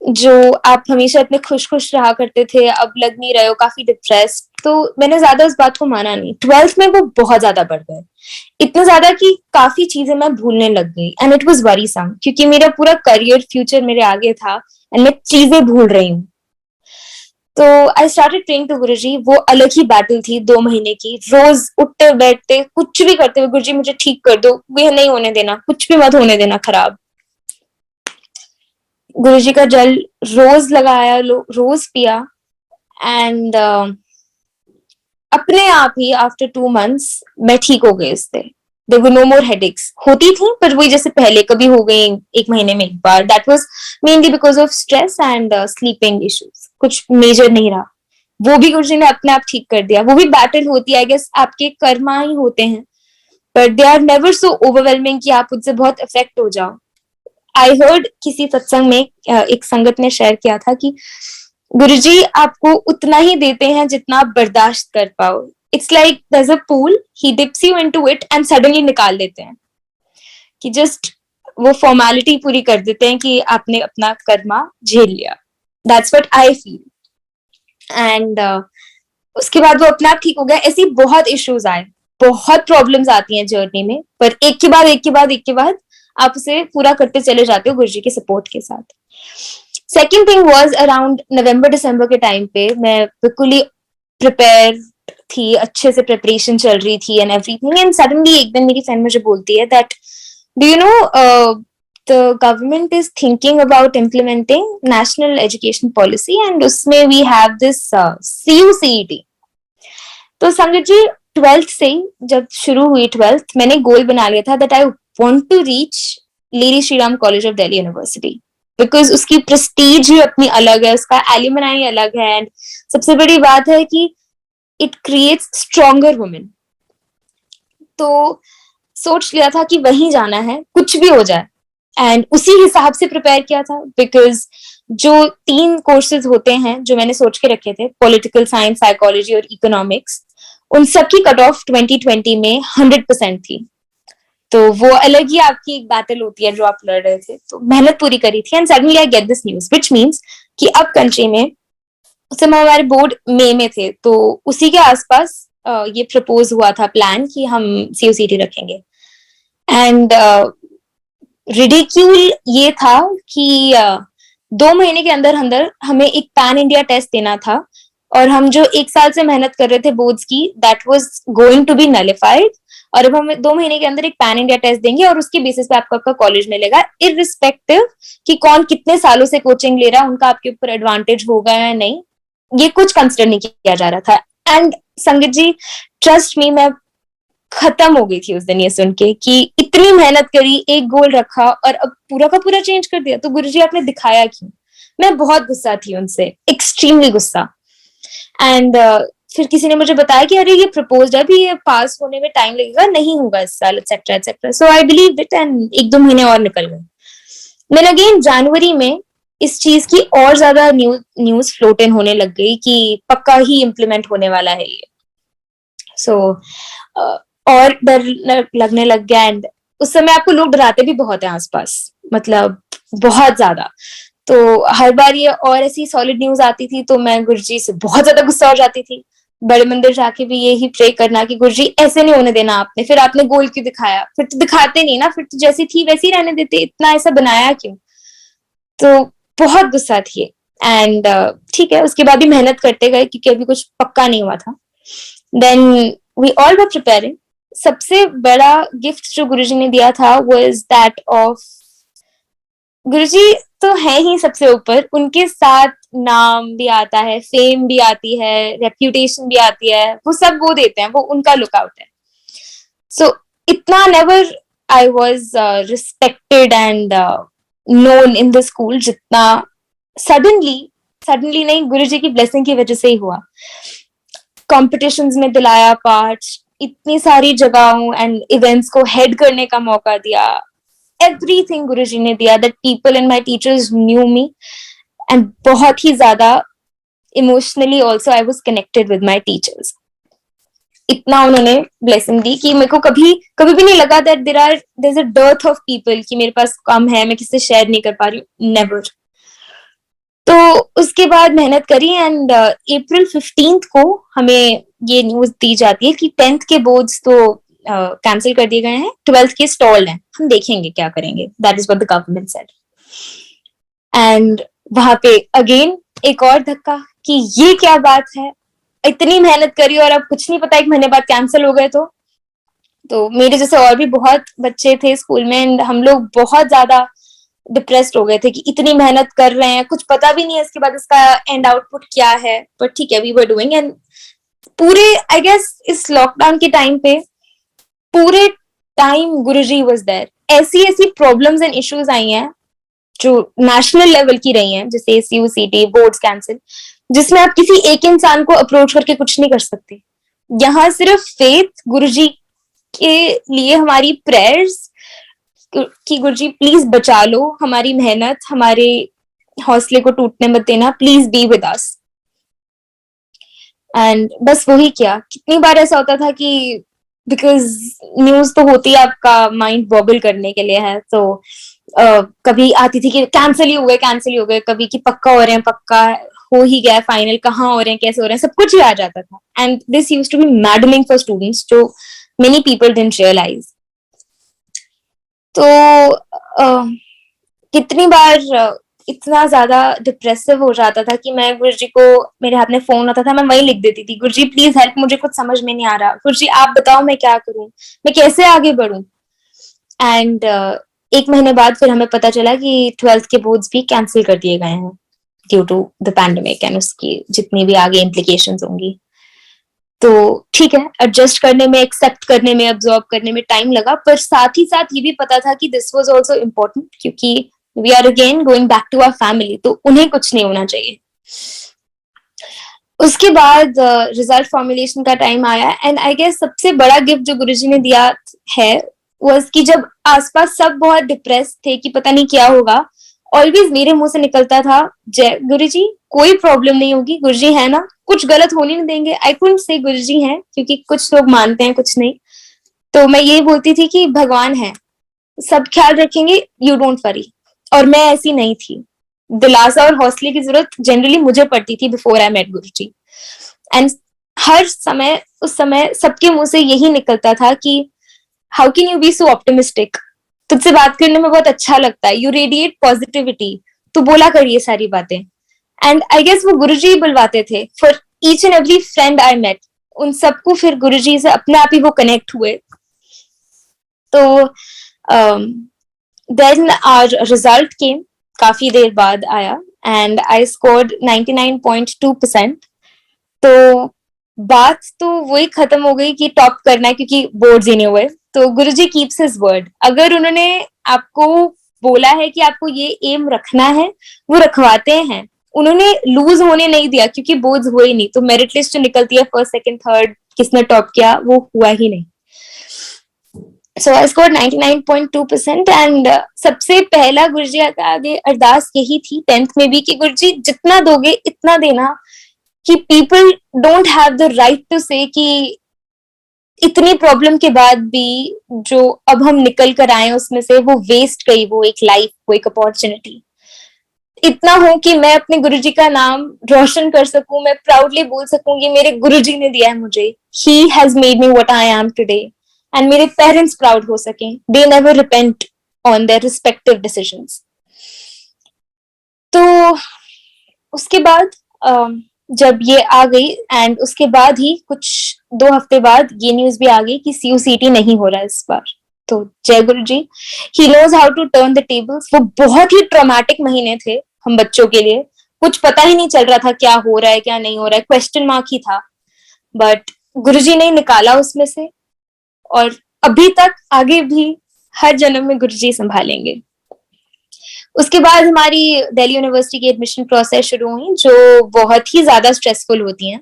जो आप हमेशा इतने खुश खुश रहा करते थे अब लग नहीं रहे हो, काफी डिप्रेस्ड। तो मैंने ज्यादा उस बात को माना नहीं। 12th में वो बहुत ज्यादा बढ़ गए, इतना ज्यादा कि काफी चीजें मैं भूलने लग गई, एंड इट वाज वरीसम, क्योंकि मेरा पूरा करियर फ्यूचर मेरे आगे था एंड मैं चीजें भूल रही हूँ। तो आई स्टार्टेड प्रेइंग टू गुरुजी, वो अलग ही बैटल थी 2 महीने की, रोज उठते बैठते कुछ भी करते हुए गुरुजी मुझे ठीक कर दो, ये नहीं होने देना, कुछ भी मत होने देना खराब। गुरुजी का जल रोज लगाया, रोज पिया, एंड अपने आप ही आफ्टर 2 months मैं ठीक हो गई इससे। There were no more headaches, होती थी पर वही जैसे पहले कभी हो गई 1 महीने में एक बार, that was mainly because of stress and sleeping issues, कुछ मेजर नहीं रहा। वो भी गुरुजी ने अपने आप ठीक कर दिया। वो भी बैटल होती है, आई गेस आपके कर्मा ही होते हैं, but they are never so overwhelming कि आप उससे बहुत इफेक्ट हो जाओ। आई हर्ड किसी सत्संग में एक संगत ने शेयर किया था कि गुरुजी आपको उतना ही देते हैं जितना आप बर्दाश्त कर पाओ। It's like there's a pool, he dips you into it and suddenly निकाल देते हैं कि जस्ट वो फॉर्मेलिटी पूरी कर देते हैं कि आपने अपना कर्मा झेल लिया। That's what I feel. And उसके बाद वो अपने आप ठीक हो गया। ऐसी बहुत इश्यूज आए, बहुत प्रॉब्लम्स आती हैं जर्नी में, पर एक के बाद एक के बाद एक के बाद आप उसे पूरा करते चले जाते हो गुरुजी के सपोर्ट के साथ। सेकेंड थिंग वाज अराउंड नवंबर दिसंबर के टाइम पे मैं बिल्कुल ही प्रिपेयर थी, अच्छे से प्रिपरेशन चल रही थी एंड एवरीथिंग, एंड सडनली एक दिन मेरी फ्रेंड मुझे बोलती है that do you know the government is thinking about implementing national education policy and उसमें we have this CUCET। तो संगत जी 12th से जब शुरू हुई 12th, मैंने गोल बना लिया था that I want to reach lady Shri Ram college of Delhi university, because उसकी प्रेस्टीज ही अपनी अलग है, उसका एल्यूमिनाई अलग है, एंड सबसे बड़ी बात है कि इट क्रिएट्स स्ट्रॉन्गर वुमेन। तो सोच लिया था कि वहीं जाना है, कुछ भी हो जाए, एंड उसी हिसाब से प्रिपेयर किया था। बिकॉज जो 3 कोर्सेज होते हैं जो मैंने सोच के रखे थे, पॉलिटिकल साइंस, साइकोलॉजी और इकोनॉमिक्स, उन सबकी कट ऑफ 2020 में 100% थी। तो वो अलग ही आपकी एक बैटल होती है जो आप लड़ रहे थे। तो मेहनत पूरी करी थी, and suddenly I get this news which means कि अब कंट्री में, उस समय हमारे बोर्ड मई में थे, तो उसी के आसपास ये प्रपोज हुआ था प्लान कि हम CUCET रखेंगे। एंड रिडिक्यूल ये था कि 2 महीने के अंदर अंदर हमें एक पैन इंडिया टेस्ट देना था, और हम जो 1 साल से मेहनत कर रहे थे बोर्ड्स की, that was going to be nullified, और अब हम 2 महीने के अंदर एक पैन इंडिया टेस्ट देंगे और उसकी बेसिस पे आपका कॉलेज मिलेगा, इररिस्पेक्टिव कि कौन कितने सालों से कोचिंग ले रहा है, उनका आपके ऊपर एडवांटेज होगा या नहीं, ये कुछ कंसिडर नहीं किया जा रहा था। एंड संगत जी ट्रस्ट मी, मैं खत्म हो गई थी उस दिन ये सुन के कि इतनी मेहनत करी, एक गोल रखा और अब पूरा का पूरा चेंज कर दिया। तो गुरुजी आपने दिखाया क्यों? मैं बहुत गुस्सा थी उनसे, एक्सट्रीमली गुस्सा। एंड फिर किसी ने मुझे बताया कि अरे ये प्रपोज्ड है, अभी ये पास होने में टाइम लगेगा, नहीं होगा इस साल, etcetera etcetera. So I believe it, and 1-2 महीने और निकल गए। देन अगेन जनवरी में इस चीज की और ज्यादा न्यूज फ्लोट इन होने लग गई कि पक्का ही इम्प्लीमेंट होने वाला है ये। सो और डर लगने लग गया, एंड उस समय आपको लोग डराते भी बहुत है आसपास, मतलब बहुत ज्यादा। तो हर बार ये और ऐसी सॉलिड न्यूज आती थी तो मैं गुरुजी से बहुत ज्यादा गुस्सा हो जाती थी। बड़े मंदिर जाके भी यही प्रे करना कि गुरुजी ऐसे नहीं होने देना आपने, फिर आपने गोल क्यों दिखाया, फिर तो दिखाते नहीं ना, फिर तो जैसी थी वैसी रहने देते, इतना ऐसा बनाया क्यों? तो बहुत गुस्सा थी। एंड ठीक है, उसके बाद भी मेहनत करते गए क्योंकि अभी कुछ पक्का नहीं हुआ था। Then we all were preparing. सबसे बड़ा गिफ्ट जो गुरुजी ने दिया था वाज दैट ऑफ, गुरुजी तो है ही सबसे ऊपर, उनके साथ नाम भी आता है, फेम भी आती है, रेप्यूटेशन भी आती है, वो सब वो देते हैं, वो उनका लुकआउट है। सो इतना never I was respected and known in the school जितना सडनली नहीं, गुरुजी की ब्लेसिंग की वजह से ही हुआ। कॉम्पिटिशंस में दिलाया पार्ट, इतनी सारी जगहों एंड इवेंट्स को हेड करने का मौका दिया, एवरीथिंग गुरुजी ने दिया, that people and my teachers new me, and बहुत ही ज्यादा emotionally also I was connected with my teachers. इतना उन्होंने ब्लेसिंग दी कि मेरे को कभी भी नहीं लगा that there is a dearth of people, कि मेरे पास कम है, मैं किसी से शेयर नहीं कर पा रही हूँ, नेवर। तो उसके बाद मेहनत करी, एंड अप्रैल 15 को हमें ये न्यूज दी जाती है कि 10th के बोर्ड्स तो कैंसिल कर दिए गए हैं, 12th के स्टॉल्ड हैं, हम देखेंगे क्या करेंगे, that is what the government said. And वहां पे अगेन एक और धक्का कि ये क्या बात है, इतनी मेहनत करी और अब कुछ नहीं पता, 1 महीने बाद कैंसिल हो गए। तो मेरे जैसे और भी बहुत बच्चे थे स्कूल में, एंड हम लोग बहुत ज्यादा डिप्रेस्ड हो गए थे कि इतनी मेहनत कर रहे हैं, कुछ पता भी नहीं है इसके बाद इसका एंड आउटपुट क्या है, पर ठीक है, वी वर डूइंग। एंड पूरे आई गेस इस लॉकडाउन के टाइम पे पूरे टाइम गुरुजी वाज देयर। ऐसी प्रॉब्लम्स एंड इश्यूज आई हैं जो नेशनल लेवल की रही हैं, जैसे CUCET बोर्ड्स कैंसिल, जिसमें आप किसी एक इंसान को अप्रोच करके कुछ नहीं कर सकते। यहाँ सिर्फ फेथ, गुरुजी के लिए हमारी प्रेयर्स कि गुरुजी प्लीज बचा लो, हमारी मेहनत, हमारे हौसले को टूटने मत देना, please be with us. And बस वही किया। कितनी बार ऐसा होता था कि बिकॉज न्यूज तो होती है आपका माइंड बॉबल करने के लिए है, तो कभी आती थी कि कैंसिल ही हो गए, कैंसिल ही हो गए, कभी कि पक्का हो रहे हैं, पक्का हो ही गया फाइनल, कहाँ हो रहे हैं, कैसे हो रहे हैं, सब कुछ ही आ जाता था। And this used to be maddening for students, जो मेनी पीपल डिडंट रियलाइज। तो कितनी बार इतना ज्यादा डिप्रेसिव हो जाता था कि मैं गुरुजी को, मेरे हाथ में फोन होता था, मैं वही लिख देती थी, गुरुजी प्लीज हेल्प, मुझे कुछ समझ में नहीं आ रहा, गुरुजी आप बताओ मैं क्या करूं, मैं कैसे आगे बढ़ूं। एंड एक महीने बाद फिर हमें पता चला कि 12th के बोर्ड्स भी कैंसिल कर दिए गए हैं due to the pandemic and उसकी जितनी भी आगे इम्प्लीकेशंस होंगी। तो ठीक है, एडजस्ट करने में, एक्सेप्ट करने में, अब्सॉर्ब करने में टाइम लगा, पर साथ ही साथ ये भी पता था कि दिस वाज आल्सो इम्पोर्टेंट, क्योंकि we are again going back to our family, तो उन्हें कुछ नहीं होना चाहिए। उसके बाद रिजल्ट फॉर्मुलेशन का टाइम आया, एंड आई गेस सबसे बड़ा गिफ्ट जो गुरुजी ने दिया है was कि जब आसपास सब बहुत डिप्रेस थे कि पता नहीं क्या होगा, ऑलवेज मेरे मुंह से निकलता था, जय गुरुजी कोई प्रॉब्लम नहीं होगी, गुरुजी है ना, कुछ गलत होने नहीं देंगे। आई कुडंट से गुरुजी हैं, क्योंकि कुछ लोग मानते हैं कुछ नहीं, तो मैं ये बोलती थी कि भगवान है, सब ख्याल रखेंगे, यू डोंट वरी। और मैं ऐसी नहीं थी। दिलासा और हौसले की जरूरत जनरली मुझे पड़ती थी before I met Guruji. And हर समय, उस समय सबके मुंह से यही निकलता था कि how can you be so optimistic, तुझसे बात करने में बहुत अच्छा लगता है, यू रेडिएट पॉजिटिविटी, तो बोला कर ये सारी बातें। एंड आई गेस वो गुरुजी बुलवाते थे for each and every friend I met, उन सबको फिर गुरुजी से अपने आप ही वो कनेक्ट हुए। तो देन आवर रिजल्ट केम, काफी देर बाद आया, एंड आई स्कोर्ड 99.2%। तो बात तो वही खत्म हो गई कि टॉप करना है, क्योंकि बोर्ड्स ही नहीं हुए। तो गुरुजी कीप्स हिज वर्ड, अगर उन्होंने आपको बोला है कि आपको ये एम रखना है, वो रखवाते हैं। उन्होंने लूज होने नहीं दिया, क्योंकि बोर्ड्स हुए ही नहीं, तो मेरिट लिस्ट जो निकलती है फर्स्ट सेकंड थर्ड किसने टॉप किया, वो हुआ ही नहीं। सो आई स्कोर्ड 99.2%। एंड सबसे पहला गुरुजी का आगे अरदास यही थी 10th में भी कि गुरुजी जितना दोगे इतना देना, कि people don't have the right to say कि इतनी प्रॉब्लम के बाद भी जो अब हम निकल कर आए उसमें से, वो वेस्ट गई, वो एक लाइफ, वो एक अपॉर्चुनिटी। इतना हो कि मैं अपने गुरुजी का नाम रोशन कर सकूं, मैं प्राउडली बोल सकूं कि मेरे गुरुजी ने दिया है मुझे, he has made me what I am today, and मेरे पेरेंट्स प्राउड हो सकें, they never repent on their respective decisions. तो उसके बाद जब ये आ गई, एंड उसके बाद ही कुछ 2 हफ्ते बाद ये न्यूज भी आ गई कि CUCT नहीं हो रहा है इस बार। तो जय Guru ji, he knows how to turn the tables. वो बहुत ही ट्रॉमेटिक महीने थे हम बच्चों के लिए, कुछ पता ही नहीं चल रहा था क्या हो रहा है क्या नहीं हो रहा है, क्वेश्चन मार्क ही था, बट गुरुजी ने निकाला उसमें से, और अभी तक आगे भी हर जन्म में गुरुजी संभालेंगे। उसके बाद हमारी दिल्ली यूनिवर्सिटी की एडमिशन प्रोसेस शुरू हुई, जो बहुत ही ज्यादा स्ट्रेसफुल होती हैं।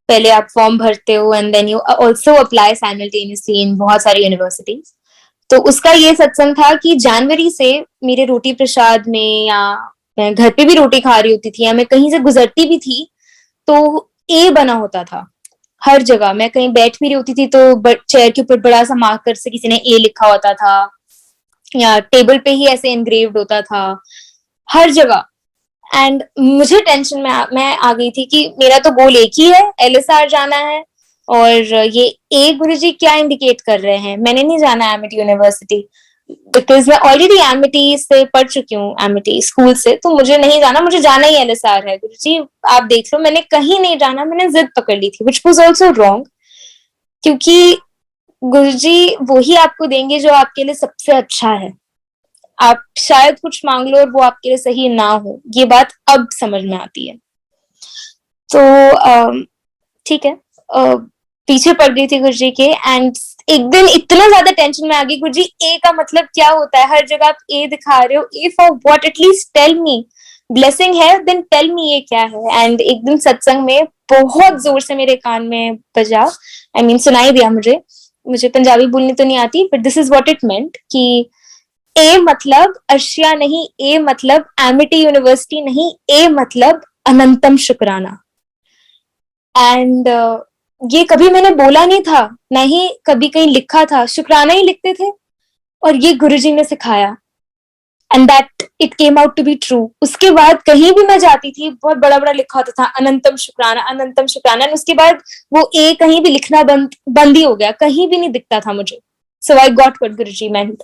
पहले आप फॉर्म भरते हो and then you also apply simultaneously in बहुत सारी यूनिवर्सिटीज। तो उसका ये सत्संग था कि जनवरी से मेरे रोटी प्रसाद में, या मैं घर पे भी रोटी खा रही होती थी, या मैं कहीं से गुजरती भी थी, तो ए बना होता था हर जगह। मैं कहीं बैठ भी रही होती थी तो चेयर के ऊपर बड़ा सा मार्कर से किसी ने ए लिखा होता था, या टेबल पे ही ऐसे एनग्रेव्ड होता था हर जगह। एंड मुझे टेंशन में मैं आ गई थी कि मेरा तो गोल एक ही है, LSR जाना है, और ये ए गुरुजी क्या इंडिकेट कर रहे हैं, मैंने नहीं जाना एमिटी यूनिवर्सिटी, बिकॉज मैं ऑलरेडी एमिटी से पढ़ चुकी हूँ, एमिटी स्कूल से, तो मुझे नहीं जाना, मुझे जाना ही LSR है। गुरुजी आप देख लो, मैंने कहीं नहीं जाना, मैंने जिद पकड़ ली थी, विच वाज आल्सो रॉन्ग, क्योंकि गुरुजी वही आपको देंगे जो आपके लिए सबसे अच्छा है। आप शायद कुछ मांग लो और वो आपके लिए सही ना हो, ये बात अब समझ में आती है। तो ठीक है, पीछे पड़ गई थी गुरुजी के, एंड एक दिन इतना ज्यादा टेंशन में आ गई, गुरुजी ए का मतलब क्या होता है, हर जगह आप ए दिखा रहे हो, ए for what, at least tell me. Blessing है देन टेल मी ये क्या है। एंड एक दिन सत्संग में बहुत जोर से मेरे कान में बजा, आई मीन सुनाई दिया मुझे। मुझे पंजाबी बोलनी तो नहीं आती, but this is what it meant कि ए मतलब अर्शिया नहीं, ए मतलब एमिटी यूनिवर्सिटी नहीं, ए मतलब अनंतम शुक्राना। एंड ये कभी मैंने बोला नहीं था, ना ही कभी कहीं लिखा था, शुक्राना ही लिखते थे और ये गुरुजी ने सिखाया। And that it came out to be true. उसके बाद कहीं भी मैं जाती थी बहुत बड़ा बड़ा लिखा होता था अनंतम शुक्राना, अनंतम शुक्राना। उसके बाद वो ए कहीं भी लिखना बंद ही हो गया, कहीं भी नहीं दिखता था मुझे। So I got what Guruji meant.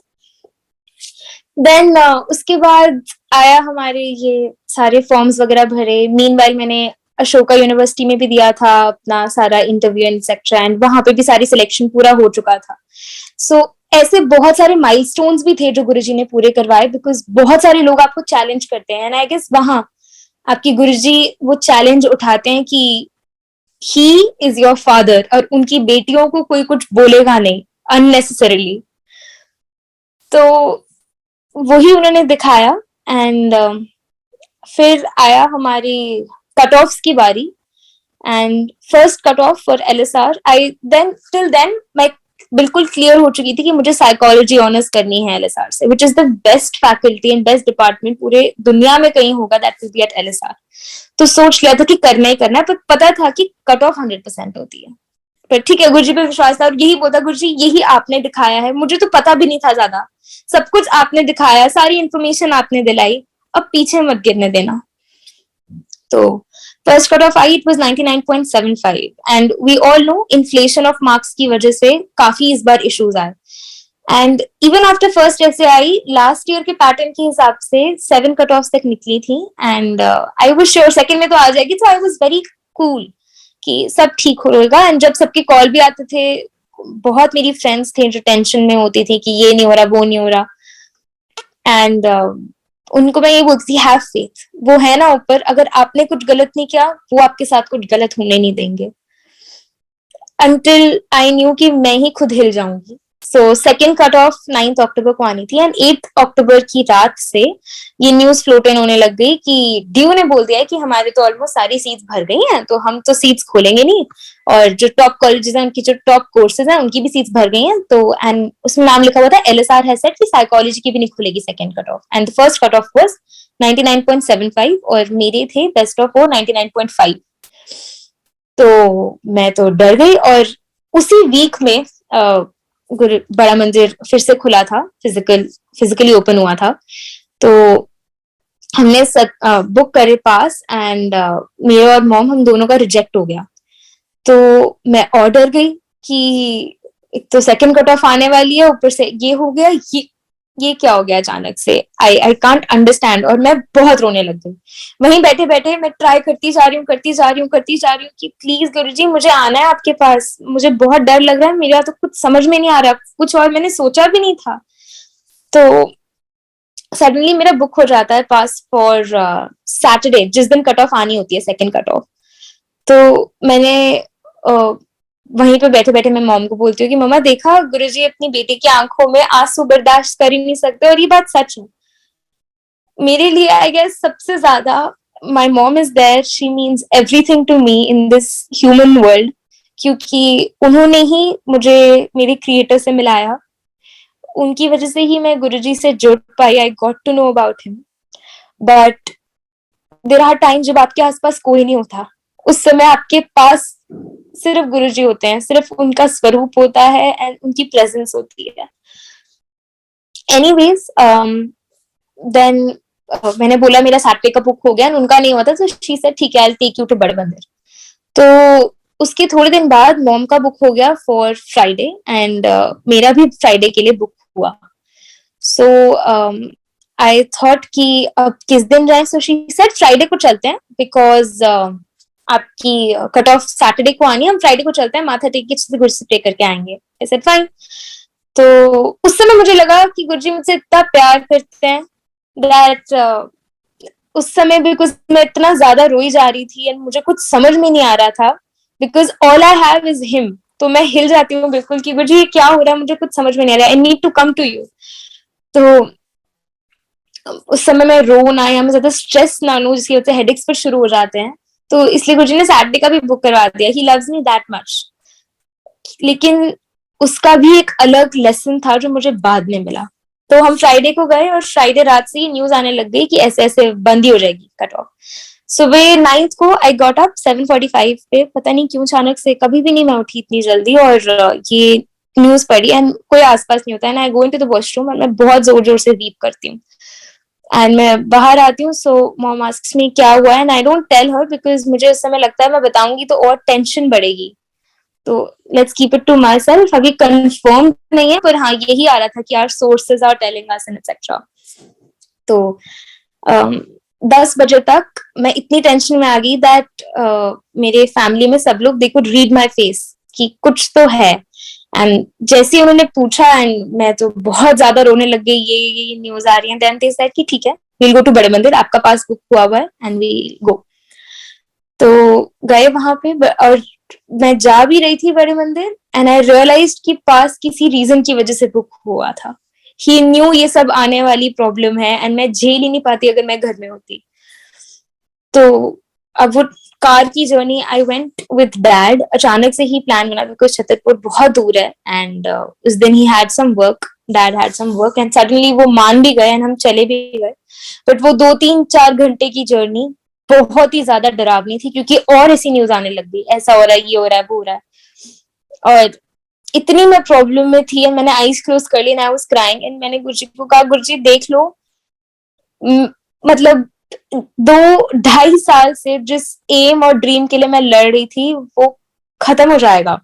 Then उसके बाद आया हमारे ये सारे फॉर्म्स वगैरह भरे। मीनवाइल मैंने अशोका यूनिवर्सिटी में भी दिया था अपना सारा इंटरव्यू एक्सेट्रा, एंड वहां पे भी सारी सिलेक्शन पूरा हो चुका था। सो ऐसे बहुत सारे माइलस्टोन्स भी थे जो गुरुजी ने पूरे करवाए, बिकॉज बहुत सारे लोग आपको चैलेंज करते हैं, एंड आई गेस वहां आपकी गुरुजी वो चैलेंज उठाते हैं कि ही इज योर फादर, और उनकी बेटियों को कोई कुछ बोलेगा नहीं अननेसेसरीली। तो वही उन्होंने दिखाया। एंड फिर आया हमारी कट ऑफ की बारी, and first cut off for LSR. I then till then मैं बिल्कुल क्लियर हो चुकी थी कि मुझे साइकोलॉजी ऑनर्स करनी है एलएसआर से, which is the best faculty and best department पूरे दुनिया में कहीं होगा, that will be at LSR. तो सोच लिया था कि करना ही करना है, पर पता था कि कट ऑफ 100% होती है। पर ठीक है, गुरुजी पे विश्वास था और यही बोलता, गुरुजी यही आपने दिखाया है, मुझे तो पता भी नहीं था ज्यादा, सब कुछ आपने दिखाया, सारी इंफॉर्मेशन आपने दिलाई, अब पीछे मत गिरने देना। तो फर्स्ट कट ऑफ आई, it was 99.75 and we all know inflation of marks की वजह से काफी इस बार इश्यूज आए। एंड इवन आफ्टर फर्स्ट ऐसे आई, लास्ट ईयर के पैटर्न के हिसाब से 7 कट ऑफ तक निकली थी, and I was sure second में तो आ जाएगी। तो आई वाज वेरी कूल कि सब ठीक हो रहेगा। एंड जब सबके कॉल भी आते थे, बहुत मेरी फ्रेंड्स थे जो टेंशन में होती थी कि ये नहीं हो रहा, वो नहीं हो रहा, एंड उनको मैं ये बोलती थी, हैव फेथ, वो है ना ऊपर, अगर आपने कुछ गलत नहीं किया वो आपके साथ कुछ गलत होने नहीं देंगे। अंटिल आई न्यू कि मैं ही खुद हिल जाऊंगी। सो सेकेंड कट ऑफ 9 अक्टूबर को आनी थी, एंड 8 अक्टूबर की रात से ये न्यूज फ्लोट इन होने लग गई कि ड्यू ने बोल दिया है कि हमारे तो ऑलमोस्ट सारी सीट्स भर गई हैं, तो हम तो सीट्स खोलेंगे नहीं, और जो टॉप कॉलेजेस हैं उनकी जो टॉप कोर्सेज हैं उनकी भी सीट्स भर गई हैं। तो एंड उसमें नाम लिखा हुआ था एलएसआर हैज सेड कि साइकोलॉजी की भी नहीं खुलेगी second cut off, and first cut of was 99.75 और मेरे थे बेस्ट ऑफ वो 99.5। तो मैं तो डर गई। और उसी वीक में बड़ा मंदिर फिर से खुला था, फिजिकली ओपन हुआ था। तो हमने बुक करे पास, एंड मेरे और मॉम हम दोनों का रिजेक्ट हो गया। तो मैं और डर गई कि एक तो सेकंड कट ऑफ आने वाली है, ऊपर से ये हो गया, ये क्या हो गया अचानक से, आई कांट अंडरस्टैंड। और मैं बहुत रोने लग गई। वहीं बैठे बैठे मैं ट्राई करती जा रही हूँ कि प्लीज गुरुजी मुझे आना है आपके पास, मुझे बहुत डर लग रहा है, मेरा तो कुछ समझ में नहीं आ रहा, कुछ और मैंने सोचा भी नहीं था। तो सडनली मेरा बुक हो जाता है पास फॉर सैटरडे, जिस दिन कट ऑफ आनी होती है सेकेंड कट ऑफ। तो मैंने वहीं पे बैठे बैठे मैं मॉम को बोलती हूँ कि मम्मा देखा, गुरुजी अपनी बेटी की आंखों में आंसू बर्दाश्त कर ही नहीं सकते, और ये बात सच है मेरे लिए। आई गेस सबसे ज्यादा my mom is there, she means everything to me in this human world, क्योंकि उन्होंने ही मुझे मेरे क्रिएटर से मिलाया। उनकी वजह से ही मैं गुरुजी से जुड़ पाई, I got to know about him. But there are time जब आपके आसपास कोई नहीं होता, उस समय आपके पास सिर्फ गुरुजी होते हैं, सिर्फ उनका स्वरूप होता है एंड उनकी प्रेजेंस होती है। एनीवेज देन मैंने बोला मेरा सैटरडे का बुक हो गया, उनका नहीं हुआ था, तो शी सेड ठीक है, I will take you to बड़े मंदिर। तो उसके थोड़े दिन बाद मॉम का बुक हो गया फॉर फ्राइडे, एंड मेरा भी फ्राइडे के लिए बुक हुआ। सो आई थॉट कि अब किस दिन जाए, सो शी सेड फ्राइडे को चलते हैं, बिकॉज आपकी कट ऑफ सैटरडे को आनी है, हम फ्राइडे को चलते हैं, माथा टेक के गुरु से प्रे करके आएंगे। I said fine. तो उस समय मुझे लगा कि गुरुजी मुझसे इतना प्यार करते हैं दैट उस समय बिकॉज मैं इतना ज्यादा रोई जा रही थी एंड मुझे कुछ समझ में नहीं आ रहा था, because all I have is him. तो मैं हिल जाती हूँ बिल्कुल कि गुरुजी ये क्या हो रहा है, मुझे कुछ समझ में नहीं आ रहा, I need to come to you. तो उस समय मैं रो ना या मैं ज्यादा स्ट्रेस ना लूं, जिसकी वजह से हेडेक्स पर शुरू हो जाते हैं। तो इसलिए गुरुजी ने सैटरडे का भी बुक करवा दिया। He loves me that much. लेकिन उसका भी एक अलग लेसन था जो मुझे बाद में मिला। तो हम फ्राइडे को गए और फ्राइडे रात से ही न्यूज आने लग गई कि ऐसे ऐसे बंद ही हो जाएगी कट ऑफ। सुबह 9th को आई गॉट अप 7:45 पे। पता नहीं क्यों अचानक से, कभी भी नहीं मैं उठी इतनी जल्दी, और ये न्यूज पढ़ी एंड कोई आसपास नहीं होता है। आई गो इनटू द वॉशरूम और मैं बहुत जोर जोर से वीप करती हूँ। एंड मैं बाहर आती हूँ, सो मॉम आस्क्स मी क्या हुआ है, and I don't tell her because मुझे उस समय लगता है मैं बताऊंगी तो और टेंशन बढ़ेगी। तो let's keep it to myself. अभी कंफर्म नहीं है, पर हाँ यही आ रहा था कि our sources are telling us and etcetera. तो 10 बजे तक मैं इतनी टेंशन में आ गई दैट मेरे फैमिली में सब लोग they could read my face कि कुछ तो है। एंड जैसे ही उन्होंने पूछा एंड मैं तो बहुत ज्यादा रोने लग गई, ये न्यूज आ रही है। देन दे सेड कि ठीक है, वील गो टू बड़े मंदिर, आपका पास बुक हुआ हुआ है एंड वी गो। तो गए वहां पे और मैं जा भी रही थी बड़े मंदिर एंड आई रियलाइज कि पास किसी रीजन की वजह से बुक हुआ था। ही न्यू ये सब आने वाली प्रॉब्लम है एंड मैं झेल ही नहीं पाती अगर मैं घर में होती। तो अब वो कार की journey I went with dad. अचानक से ही प्लान बना बिकॉज छतरपुर बहुत दूर है एंड उस दिन ही had some work, dad had some work and suddenly वो मान भी गए एंड हम चले भी गए। बट वो 2-3-4 घंटे की जर्नी बहुत ही ज्यादा डरावनी थी क्योंकि और ऐसी न्यूज आने लग गई, ऐसा हो रहा है, ये हो रहा है, वो हो रहा है। और इतनी मैं प्रॉब्लम में थी एंड मैंने आईज क्लोज कर ली and I was crying and मैंने गुरुजी को कहा, गुरुजी देख लो, मतलब 2-2.5 साल से जिस एम और ड्रीम के लिए मैं लड़ रही थी वो खत्म हो जाएगा।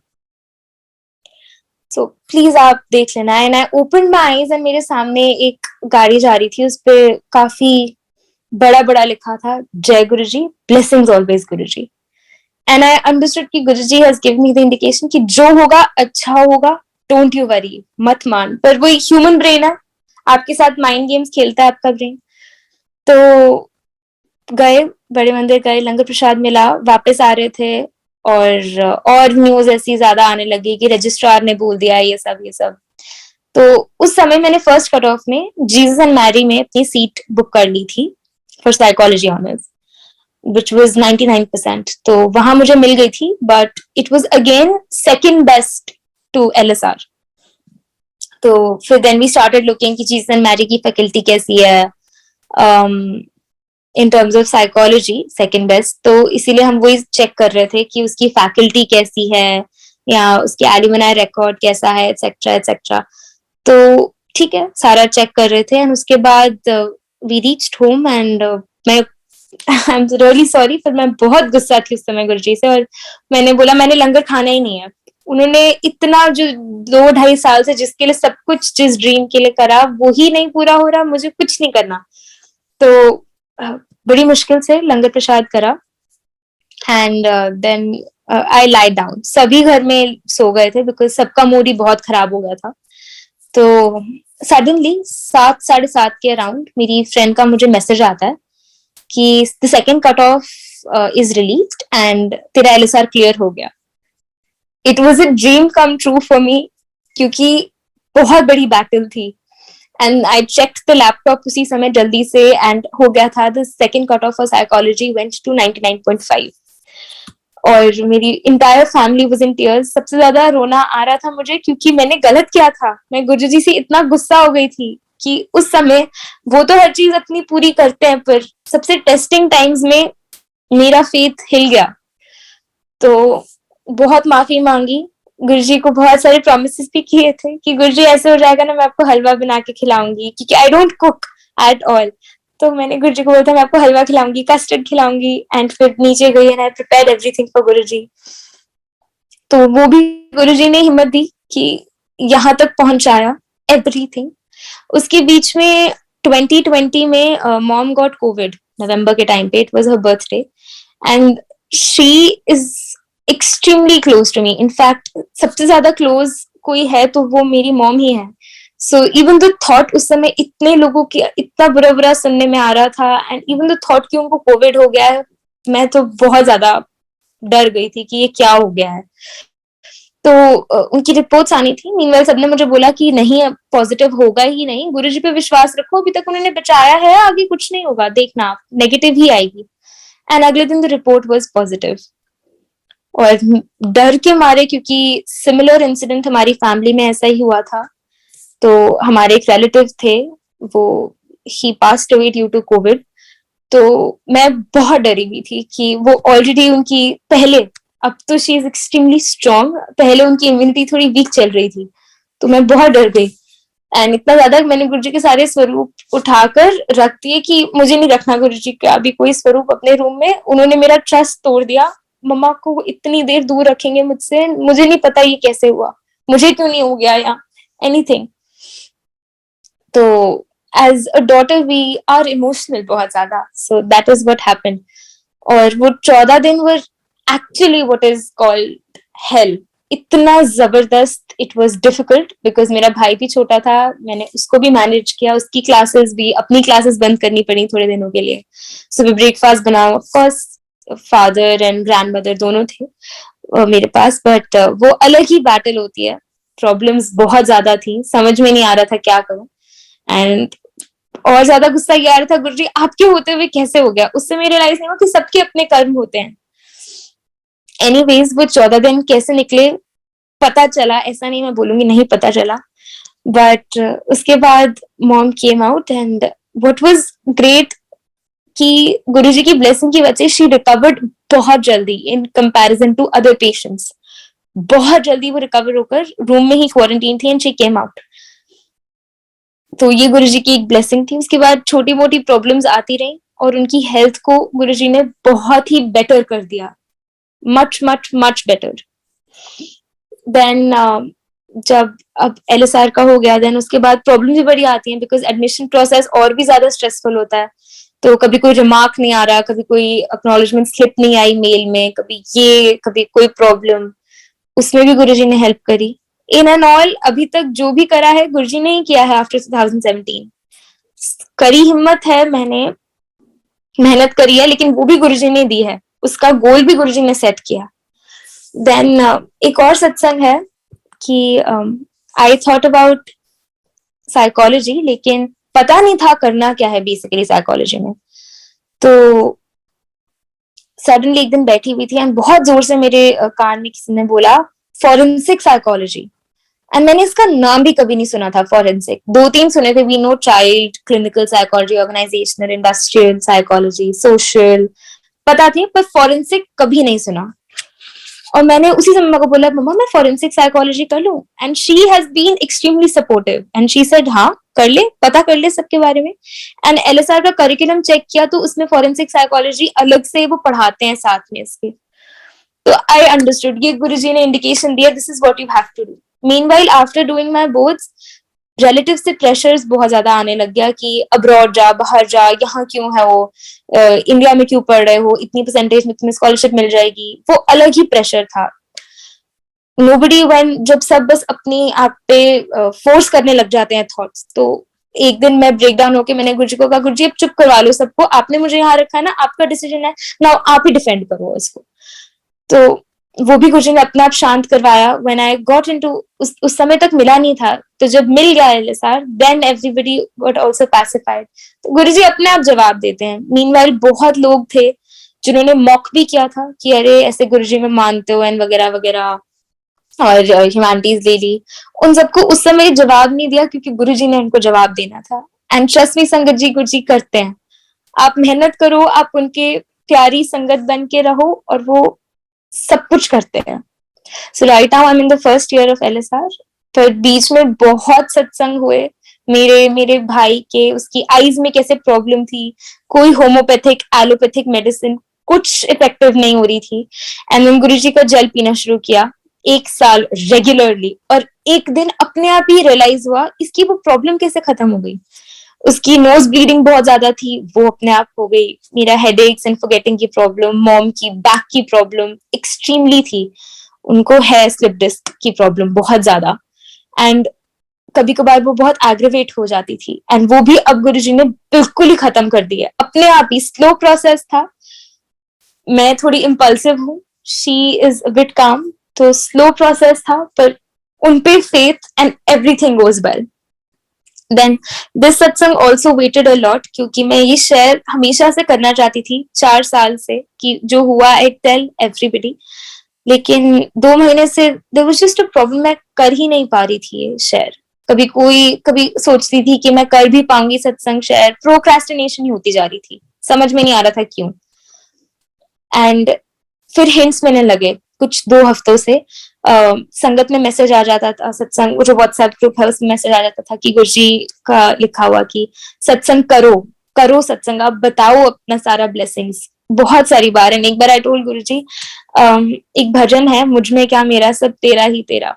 सो प्लीज आप देख लेना। And I open my eyes and मेरे सामने एक गाड़ी जा रही थी, उस पर काफी बड़ा बड़ा लिखा था, जय Guruji, blessings always Guruji. And I understood कि Guruji has given me the indication कि जो होगा अच्छा होगा, डोंट यू वरी, मत मान। पर वो ह्यूमन ब्रेन है, आपके साथ माइंड गेम्स खेलता है आपका ब्रेन। तो गए, बड़े मंदिर गए, लंगर प्रसाद मिला, वापस आ रहे थे और न्यूज ऐसी ज्यादा आने लगी कि रजिस्ट्रार ने बोल दिया ये सब। तो उस समय मैंने फर्स्ट कट ऑफ में जीसस एंड मैरी में अपनी सीट बुक कर ली थी for psychology honours which was 99%। तो वहां मुझे मिल गई थी, but it was again second best to LSR. तो फिर देन वी स्टार्टेड लुकिंग कि जीसस एंड मैरी की फैकल्टी कैसी है in terms of psychology, second best. तो इसीलिए हम वही चेक कर रहे थे कि उसकी फैकल्टी कैसी है या उसकी एल्यूमिनाई रिकॉर्ड कैसा है, एक्सेट्रा एक्सेट्रा। तो ठीक है, सारा चेक कर रहे थे एंड उसके बाद वी रीच्ड होम एंड मैं आई एम रियली सॉरी, पर मैं बहुत गुस्सा थी उस समय गुरुजी से और मैंने बोला मैंने लंगर खाना ही नहीं है। उन्होंने इतना जो 2-2.5 साल से जिसके लिए सब कुछ, जिस ड्रीम के लिए करा वो ही नहीं पूरा हो रहा, मुझे कुछ नहीं करना। तो बड़ी मुश्किल से लंगर प्रसाद करा and then I lay down. सभी घर में सो गए थे बिकॉज सबका मूड ही बहुत खराब हो गया था। तो सडनली 7-7:30 के अराउंड मेरी फ्रेंड का मुझे मैसेज आता है कि the second cut off is released and तेरा एलएसआर क्लियर हो गया। It was a dream come true for me क्योंकि बहुत बड़ी बैटल थी and I checked the laptop उसी समय जल्दी से एंड हो गया था। The second cut off for psychology went to 99.5 और मेरी entire family was in tears. सबसे ज्यादा रोना आ रहा था मुझे क्योंकि मैंने गलत किया था। मैं गुरुजी से इतना गुस्सा हो गई थी कि उस समय वो तो हर चीज अपनी पूरी करते हैं, पर सबसे टेस्टिंग टाइम्स में मेरा फेथ हिल गया। तो बहुत माफी मांगी, गुरुजी को बहुत सारे प्रोमिस भी किए थे कि गुरुजी ऐसे हो जाएगा ना मैं आपको हलवा बना के खिलाऊंगी, क्योंकि I don't cook at all. तो मैंने गुरुजी को बोला था मैं आपको हलवा खिलाऊंगी, कस्टर्ड खिलाऊंगी। एंड फिर नीचे गई and I prepared everything for Guruji. तो वो भी गुरुजी ने हिम्मत दी कि यहाँ तक पहुंचाया एवरीथिंग। उसके बीच में 2020 में मॉम गॉट कोविड नवंबर के टाइम पे। It was her birthday and she is extremely close to me. In fact सबसे ज्यादा क्लोज कोई है तो वो मेरी मॉम ही है। सो इवन द थॉट, उस समय इतने लोगों की इतना बुरा बुरा सुनने में आ रहा था एंड इवन द थॉट कि उनको कोविड हो गया है, मैं तो बहुत ज्यादा डर गई थी कि ये क्या हो गया है। तो उनकी रिपोर्ट्स आनी थी। मीनवाइल सबने मुझे बोला कि नहीं, अब पॉजिटिव होगा ही नहीं, गुरुजी पे विश्वास रखो, अभी तक उन्होंने बचाया है, आगे कुछ नहीं होगा, देखना नेगेटिव ही आएगी। एंड अगले दिन द रिपोर्ट वाज पॉजिटिव। और डर के मारे, क्योंकि सिमिलर इंसिडेंट हमारी फैमिली में ऐसा ही हुआ था, तो हमारे एक रिलेटिव थे, वो he passed away due to covid. तो मैं बहुत डरी हुई थी कि वो ऑलरेडी उनकी पहले, अब तो शी इज एक्सट्रीमली स्ट्रांग, पहले उनकी इम्यूनिटी थोड़ी वीक चल रही थी, तो मैं बहुत डर गई। एंड इतना ज्यादा मैंने गुरुजी के सारे स्वरूप उठाकर रख दिए कि मुझे नहीं रखना गुरुजी का अभी कोई स्वरूप अपने रूम में। उन्होंने मेरा ट्रस्ट तोड़ दिया। मम्मा को इतनी देर दूर रखेंगे मुझसे, मुझे नहीं पता ये कैसे हुआ, मुझे क्यों नहीं हो गया या एनीथिंग। तो as a daughter we are emotional बहुत ज्यादा, so that is what happened. और वो 14 दिन were actually what is called hell. इतना जबरदस्त, इट वाज डिफिकल्ट बिकॉज मेरा भाई भी छोटा था, मैंने उसको भी मैनेज किया, उसकी क्लासेस भी, अपनी क्लासेस बंद करनी पड़ी थोड़े दिनों के लिए। सुबह ब्रेकफास्ट बनाओ, of course father and grand mother दोनों थे मेरे पास, बट वो अलग ही बैटल होती है। प्रॉब्लम्स बहुत ज्यादा थी, समझ में नहीं आ रहा था क्या करूं। एंड और ज्यादा गुस्सा ये आ रहा था, गुरुजी आपके होते हुए कैसे हो गया। उससे मेरे रियलाइज नहीं हुआ कि सबके अपने कर्म होते हैं। एनीवेज वो 14 दिन कैसे निकले पता चला, ऐसा नहीं मैं बोलूंगी नहीं पता चला, बट उसके बाद mom came out and what was great कि गुरुजी की ब्लेसिंग की वजह से शी रिकवर्ड बहुत जल्दी in comparison to other patients. बहुत जल्दी वो रिकवर होकर रूम में ही क्वारंटीन थी एंड शी केम आउट। तो ये गुरुजी की एक ब्लेसिंग थी। उसके बाद छोटी मोटी प्रॉब्लम्स आती रही और उनकी हेल्थ को गुरुजी ने बहुत ही बेटर कर दिया, much much much better. Then जब अब LSR का हो गया, देन उसके बाद प्रॉब्लम भी बड़ी आती है बिकॉज एडमिशन प्रोसेस और भी ज्यादा स्ट्रेसफुल होता है। तो कभी कोई रिमार्क नहीं आ रहा, कभी कोई एक्नॉलेजमेंट स्लिप नहीं आई मेल में, कभी ये, कभी कोई प्रॉब्लम, उसमें भी गुरुजी ने हेल्प करी। इन एंड ऑल अभी तक जो भी करा है गुरुजी ने ही किया है आफ्टर 2017। करी हिम्मत है, मैंने मेहनत करी है, लेकिन वो भी गुरुजी ने दी है, उसका गोल भी गुरुजी ने सेट किया। देन एक और सत्संग है कि आई थॉट अबाउट साइकोलॉजी, लेकिन पता नहीं था करना क्या है बेसिकली साइकोलॉजी में। तो सडनली एक दिन बैठी हुई थी एंड बहुत जोर से मेरे कान में किसी ने बोला फॉरेंसिक साइकोलॉजी। एंड मैंने इसका नाम भी कभी नहीं सुना था। फॉरेंसिक 2-3 सुने थे, we know child, clinical psychology, organisational, industrial psychology, social, पता थी, पर फॉरेंसिक कभी नहीं सुना। और मैंने उसी समय को बोला मम्मा मैं फॉरेंसिक साइकोलॉजी कर लूं, and she has been extremely supportive and she said हाँ कर ले, पता कर ले सबके बारे में। एंड LSR का करिकुलम चेक किया तो उसमें फॉरेंसिक साइकोलॉजी अलग से वो पढ़ाते हैं साथ में इसके। तो आई अंडरस्टूड, ये गुरुजी ने इंडिकेशन दिया, this is what you have to do. Meanwhile after doing my boards, relative से प्रेशर्स बहुत ज्यादा आने लग गया कि अब्रॉड जा, बाहर जा, यहाँ क्यों है वो, इंडिया में क्यों पढ़ रहे हो, इतनी परसेंटेज में तुम्हें स्कॉलरशिप मिल जाएगी, वो अलग ही प्रेशर था। नोबडी वन, जब सब बस अपनी आप पे फोर्स करने लग जाते हैं थॉट्स। तो एक दिन मैं ब्रेक डाउन होके मैंने गुरुजी को कहा गुरुजी अब चुप करवा लो सबको, आपने मुझे यहाँ रखा है ना, आपका डिसीजन है ना, आप ही डिफेंड करो इसको। तो वो भी गुरुजी ने अपने आप शांत करवाया। व्हेन आई गॉट इनटू, उस समय तक मिला नहीं था, तो जब मिल गया LSR then everybody got also pacified. तो गुरुजी अपने आप जवाब देते हैं। मीनवाइल बहुत लोग थे जिन्होंने मॉक भी किया था कि अरे ऐसे गुरुजी में मानते हो एंड वगैरह वगैरह, और ह्यूमैनिटीज ले ली। उन सबको उस समय जवाब नहीं दिया क्योंकि गुरुजी ने उनको जवाब देना था। एंड ट्रस्ट मी संगत जी, गुरुजी करते हैं। आप मेहनत करो, आप उनके प्यारी संगत बन के रहो और वो सब कुछ करते हैं। So right now I am in the first year of LSR। पर बीच में बहुत सत्संग हुए मेरे मेरे भाई के, उसकी आईज में कैसे प्रॉब्लम थी, कोई होम्योपैथिक एलोपैथिक मेडिसिन कुछ इफेक्टिव नहीं हो रही थी। एंड मैं गुरुजी का जल पीना शुरू किया 1 साल रेगुलरली, और एक दिन अपने आप ही रियलाइज हुआ इसकी वो प्रॉब्लम कैसे खत्म हो गई। उसकी नोज ब्लीडिंग बहुत ज्यादा थी, वो अपने आप हो गई। मेरा हेडेक्स एंड फॉरगेटिंग की प्रॉब्लम, मॉम की बैक की प्रॉब्लम एक्सट्रीमली थी, उनको है स्लिप डिस्क की प्रॉब्लम बहुत ज्यादा, एंड कभी कभार वो बहुत एग्रेवेट हो जाती थी। एंड वो भी अब गुरुजी ने बिल्कुल ही खत्म कर दिया अपने आप ही। स्लो प्रोसेस था, मैं थोड़ी इम्पल्सिव हूँ, शी इज अ बिट काम, तो स्लो प्रोसेस था, पर उन पे faith and everything goes well. Then this satsang also waited a lot, क्योंकि मैं ये शेयर हमेशा से करना चाहती थी 4 साल से, कि जो हुआ आई टेल एवरीबडी. लेकिन 2 महीने से there was just a problem, मैं कर ही नहीं पा रही थी ये शेयर. कभी सोचती थी कि मैं कर भी पाऊंगी सत्संग शेयर, प्रोक्रेस्टिनेशन ही होती जा रही थी, समझ में नहीं आ रहा था क्यों. एंड फिर हिंट्स मिलने लगे कुछ 2 हफ्तों से. संगत में मैसेज आ जाता था, सत्संग जो व्हाट्सएप ग्रुप है उसमें मैसेज आ जाता था कि गुरुजी का लिखा हुआ कि सत्संग करो, करो सत्संग, आप बताओ अपना सारा ब्लेसिंग्स. बहुत सारी बार. एंड एक बार आई टोल्ड गुरुजी, एक भजन है, मुझ में क्या मेरा सब तेरा ही तेरा.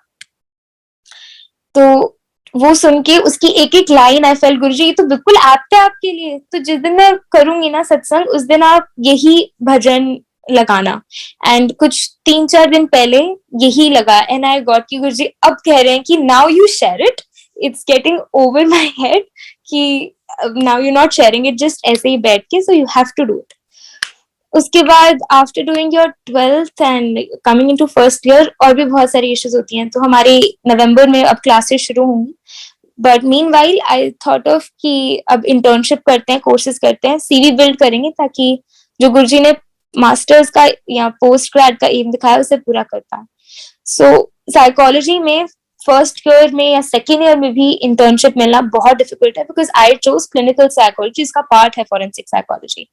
तो वो सुन के उसकी एक एक लाइन आई फेल, गुरुजी ये तो बिल्कुल एप्ट है आपके लिए, तो जिस दिन मैं करूंगी ना सत्संग उस दिन आप यही भजन लगाना. एंड कुछ 3-4 दिन पहले यही लगा. एंड आई गॉट की गुरुजी अब कह रहे हैं कि now you share it, it's getting over my head, कि now you not sharing it just ऐसे ही बैठ के, so you have to do it. उसके बाद after doing your 12th and coming into first year और भी बहुत सारी इश्यूज होती हैं. तो हमारी नवंबर में अब क्लासेस शुरू होंगी. But mean while I thought of कि अब इंटर्नशिप करते हैं, कोर्सेज करते हैं, सीवी बिल्ड करेंगे, ताकि जो गुरुजी ने मास्टर्स का या पोस्ट ग्रेड का एम दिखाया उसे पूरा कर पाए. सो साइकोलॉजी में फर्स्ट ईयर में या सेकेंड ईयर में भी इंटर्नशिप मिलना बहुत डिफिकल्ट है, because I chose clinical psychology, इसका पार्ट है फॉरेंसिक साइकोलॉजी.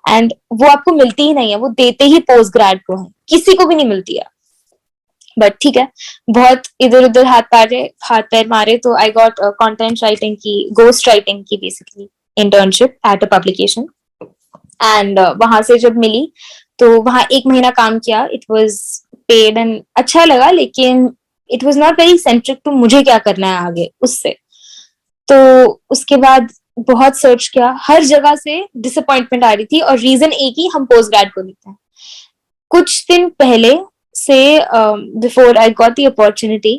एंड वो आपको मिलती ही नहीं है, वो देते ही पोस्ट ग्रेड को है, किसी को भी नहीं मिलती है. बट ठीक है, बहुत इधर उधर हाथ पैर मारे तो आई गॉट कंटेंट राइटिंग की, गोस्ट राइटिंग की basically internship at a publication. And वहां से जब मिली तो वहां 1 महीना काम किया. इट वाज पेड एंड अच्छा लगा, लेकिन it was not very centric to मुझे क्या करना है आगे उससे. तो उसके बाद बहुत सर्च किया, हर जगह से डिसअपॉइंटमेंट आ रही थी, और रीजन एक ही, हम पोस्ट ग्रेड को लेते हैं. कुछ दिन पहले से before I got the opportunity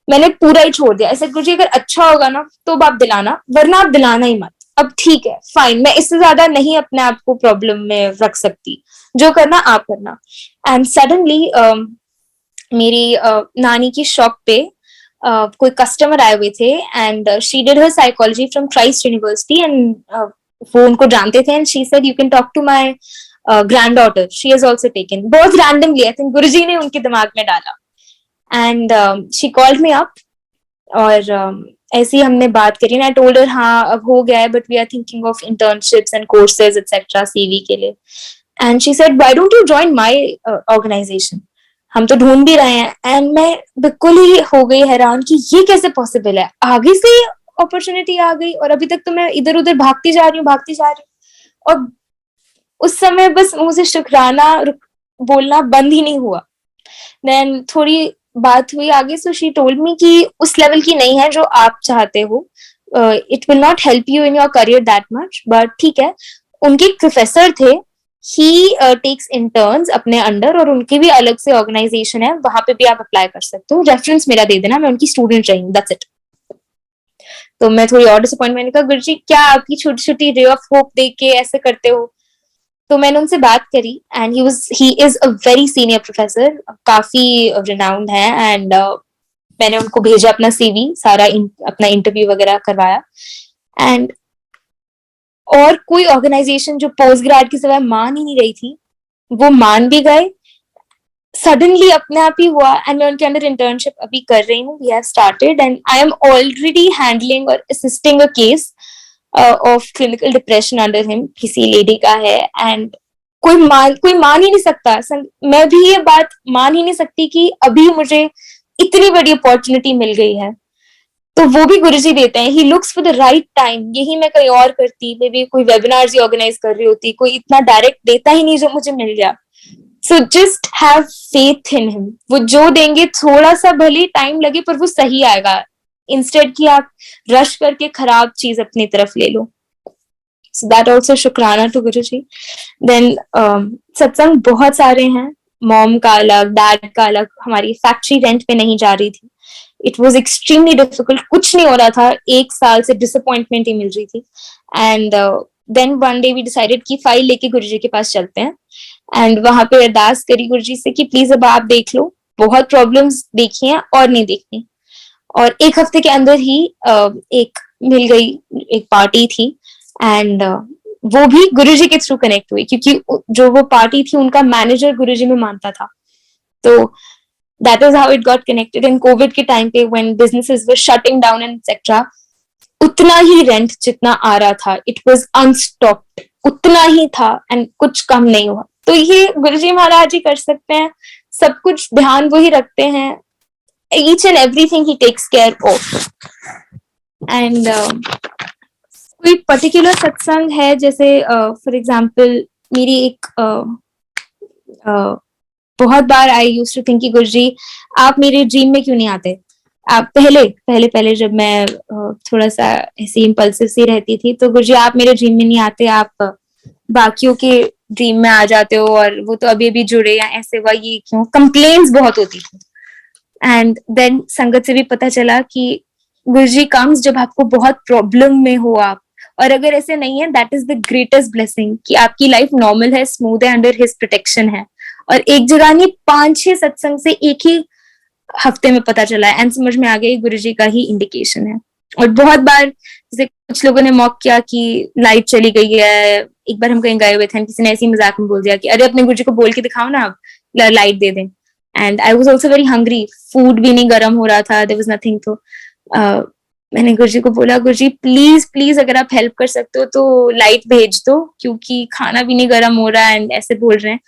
मैंने पूरा ही छोड़ दिया. ऐसे गुरुजी अगर अच्छा होगा ना तो आप दिलाना, वरना आप दिलाना ही मत. अब ठीक है फाइन, मैं इससे ज्यादा नहीं अपने आप को प्रॉब्लम में रख सकती, जो करना आप करना. एंड सडनली मेरी नानी की शॉप पे कोई कस्टमर आए हुए थे. And she did her psychology from Christ University, and वो उनको जानते थे. And she said you can talk to my granddaughter, she has also taken. बहुत रैंडमली आई थिंक गुरुजी ने उनके दिमाग में डाला. And she called me up, और ऐसे ही हमने बात करी. एंड आई टोल्ड हर हाँ अब हो गया है, but we are thinking of internships and courses etcetera CV के लिए. And she said why don't you join my organisation, हम तो ढूंढ भी रहे हैं. एंड मैं बिल्कुल ही हो गई हैरान कि ये कैसे पॉसिबल है, आगे से अपॉर्चुनिटी आ गई और अभी तक तो मैं इधर उधर भागती जा रही हूँ. और उस समय बस मुंह से शुक्राना बोलना बंद ही नहीं हुआ. देन थोड़ी बात हुई आगे, सो शी टोल्ड मी कि उस लेवल की नहीं है जो आप चाहते हो, it will not help you in your career that much. But ठीक है, उनके प्रोफेसर थे, ही टेक्स इंटर्न्स अपने अंडर, और उनकी भी अलग से ऑर्गेनाइजेशन है, वहां पे भी आप अप्लाई कर सकते हो. रेफरेंस मेरा दे देना, मैं उनकी स्टूडेंट रही हूँ, दैट्स इट. तो मैं थोड़ी और डिसअपॉइंटमेंट का, गुरुजी क्या आपकी छोटी छोटी रे ऑफ होप देख के ऐसे करते हो. तो मैंने उनसे बात करी. And he is a very senior professor, काफी रिनाउंड है. एंड मैंने उनको भेजा अपना सीवी, सारा अपना इंटरव्यू वगैरह करवाया. एंड और कोई ऑर्गेनाइजेशन जो पोस्ट ग्रेड के सिवाय मान ही नहीं रही थी, वो मान भी गए. सडनली अपने आप ही हुआ. एंड मैं उनके अंदर इंटर्नशिप अभी कर रही हूँ, we have started. And I am already handling और assisting a case of clinical depression under him, किसी लेडी का है. एंड कोई मान ही नहीं सकता. मैं भी ये बात मान ही नहीं सकती कि अभी मुझे इतनी बड़ी अपॉर्चुनिटी मिल गई है. तो वो भी गुरुजी देते हैं, he looks for the right time. यही मैं कहीं और करती, मे बी कोई वेबिनार्स ही ऑर्गेनाइज कर रही होती, कोई इतना डायरेक्ट देता ही नहीं जो मुझे मिल गया. So just have faith in him, वो जो देंगे थोड़ा सा भले टाइम लगे पर वो सही आएगा, इंस्टेड कि आप रश करके खराब चीज अपनी तरफ ले लो. सो दैट ऑल्सो शुक्राना टू गुरुजी. देन सत्संग बहुत सारे हैं, मॉम का अलग, डैड का अलग. हमारी फैक्ट्री रेंट पे नहीं जा रही थी. इट वॉज एक्सट्रीमली डिफिकल्ट, कुछ नहीं हो रहा था, 1 साल से डिसअपॉइंटमेंट ही मिल रही थी. And then one day we decided कि फाइल लेके गुरुजी के पास चलते हैं. एंड वहां पे अरदास करी गुरुजी से कि प्लीज अब आप देख लो, बहुत प्रॉब्लम्स देखी हैं और नहीं देखी, और एक हफ्ते के अंदर ही एक मिल गई, एक पार्टी थी, एंड वो भी गुरुजी के थ्रू कनेक्ट हुई, क्योंकि जो वो पार्टी थी उनका मैनेजर गुरुजी में मानता था। तो that is how it got connected. In covid के टाइम पे when businesses were shutting down and etcetera, उतना ही रेंट जितना आ रहा था, इट वाज अनस्टॉप्ड, उतना ही था एंड कुछ कम नहीं हुआ। तो ये गुरुजी महाराज ही कर सकते हैं, सब कुछ ध्यान वो ही रखते हैं, each and everything he takes care of. And कोई पर्टिकुलर सत्संग है, जैसे फॉर एग्जाम्पल मेरी एक बहुत बार आई यूज्ड टू थिंक कि गुरुजी आप मेरे ड्रीम में क्यों नहीं आते। आप पहले जब मैं थोड़ा सा ऐसी इम्पल्सिव सी रहती थी, तो गुरुजी आप मेरे ड्रीम में नहीं आते, आप बाकियों के ड्रीम में आ जाते हो, और वो तो अभी अभी जुड़े या ऐसे हुआ, ये क्यों, कंप्लेन्स बहुत होती थी। एंड देन संगत से भी पता चला कि गुरुजी कम्स जब आपको बहुत प्रॉब्लम में हो आप, और अगर ऐसे नहीं है, that is the greatest blessing कि आपकी लाइफ नॉर्मल है, स्मूथ है, अंडर हिज प्रोटेक्शन है। और एक जगह नहीं, 5-6 सत्संग से एक ही हफ्ते में पता चला है, एंड समझ में आ गया गुरुजी का ही इंडिकेशन है। और बहुत बार जैसे कुछ लोगों ने मॉक किया कि लाइट चली गई है, एक बार हम कहीं गए हुए थे, किसी ने ऐसी मजाक में बोल दिया कि अरे अपने गुरुजी को बोल के दिखाओ ना, आप लाइट दे दें। And I was also very hungry, food भी नहीं गर्म हो रहा था, देयर वाज नथिंग। तो मैंने गुरुजी को बोला, गुरुजी प्लीज प्लीज अगर आप हेल्प कर सकते हो तो लाइट भेज दो, क्योंकि खाना भी नहीं गर्म हो रहा है, एंड ऐसे बोल रहे हैं।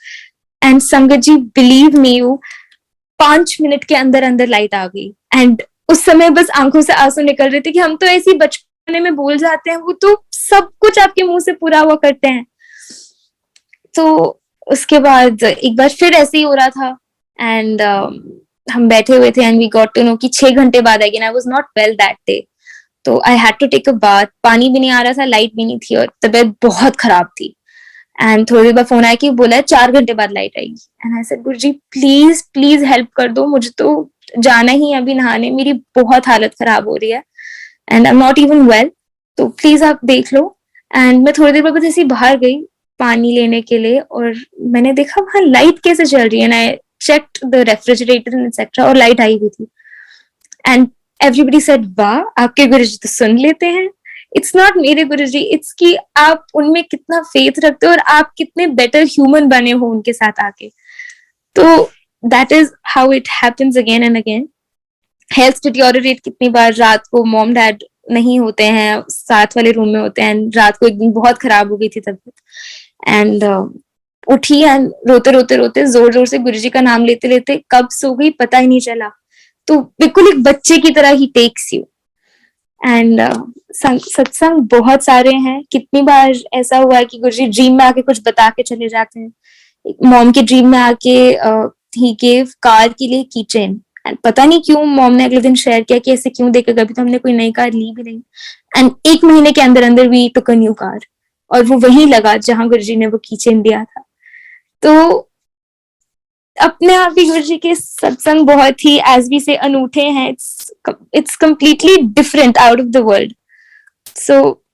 एंड संगत जी बिलीव मी यू, 5 मिनट के अंदर अंदर लाइट आ गई। एंड उस समय बस आंखों से आंसू निकल रहे थे कि हम तो ऐसी बचपने में बोल जाते हैं, वो तो सब कुछ आपके मुंह से पूरा हुआ करते हैं। तो उसके बाद एक बार फिर ऐसे ही हो रहा था, एंड हम बैठे हुए थे, and we got to know कि 6 घंटे बाद again I was not well that day, तो I had to take a bath. पानी भी नहीं आ रहा था, लाइट भी नहीं थी, और तबीयत बहुत खराब थी। एंड थोड़ी देर बाद फोन आया कि बोला है 4 घंटे बाद लाइट आएगी। And I said Guruji please please help कर दो, मुझे तो जाना ही अभी नहाने, मेरी बहुत हालत खराब हो रही है, and I am not even well, तो प्लीज आप देख लो। एंड मैं थोड़ी देर बाद ऐसे बाहर गई पानी लेने के लिए, और मैंने देखा वहां लाइट कैसे चल रही है, and I checked the refrigerator and etc. और लाइट आई हुई थी। एंड एवरीबडी सेड वाह आपके गुरुजी तो सुन लेते हैं। इट्स नॉट मेरे गुरुजी, इट्स कि आप उनमें कितना फेथ रखते हो और आप कितने बेटर ह्यूमन बने हो उनके साथ आके। तो that is how it happens again and again. Health deteriorate कितनी बार, रात को मॉम डैड नहीं होते हैं, साथ वाले रूम में होते हैं, रात को एक दिन बहुत खराब हो गई थी तबीयत, एंड उठी एंड रोते रोते रोते जोर जोर से गुरुजी का नाम लेते लेते कब सो गई पता ही नहीं चला। तो बिल्कुल एक बच्चे की तरह ही टेक्स यू। एंड सत्संग बहुत सारे हैं। कितनी बार ऐसा हुआ है कि गुरुजी ड्रीम में आके कुछ बता के चले जाते हैं। मॉम के ड्रीम में आके ही गेव कार के लिए की चेन, एंड पता नहीं क्यों मॉम ने अगले दिन शेयर किया कि ऐसे क्यों देकर, कभी तो हमने कोई नई कार ली भी नहीं। एंड 1 महीने के अंदर अंदर we took a new car, और वो वहीं लगा जहां गुरुजी ने वो की चेन दिया था। तो अपने आप ही गुरुजी के सत्संग बहुत ही एज वी से अनूठे हैं। It's completely different out of the world. So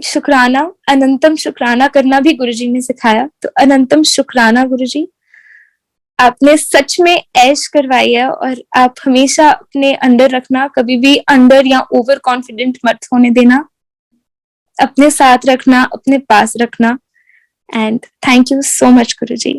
शुक्राना, अनंतम शुक्राना करना भी गुरुजी ने सिखाया। तो अनंतम शुक्राना गुरुजी, आपने सच में ऐश करवाई है, और आप हमेशा अपने अंडर रखना, कभी भी अंडर या ओवर कॉन्फिडेंट मत होने देना, अपने साथ रखना, अपने पास रखना। And thank you so much Guruji.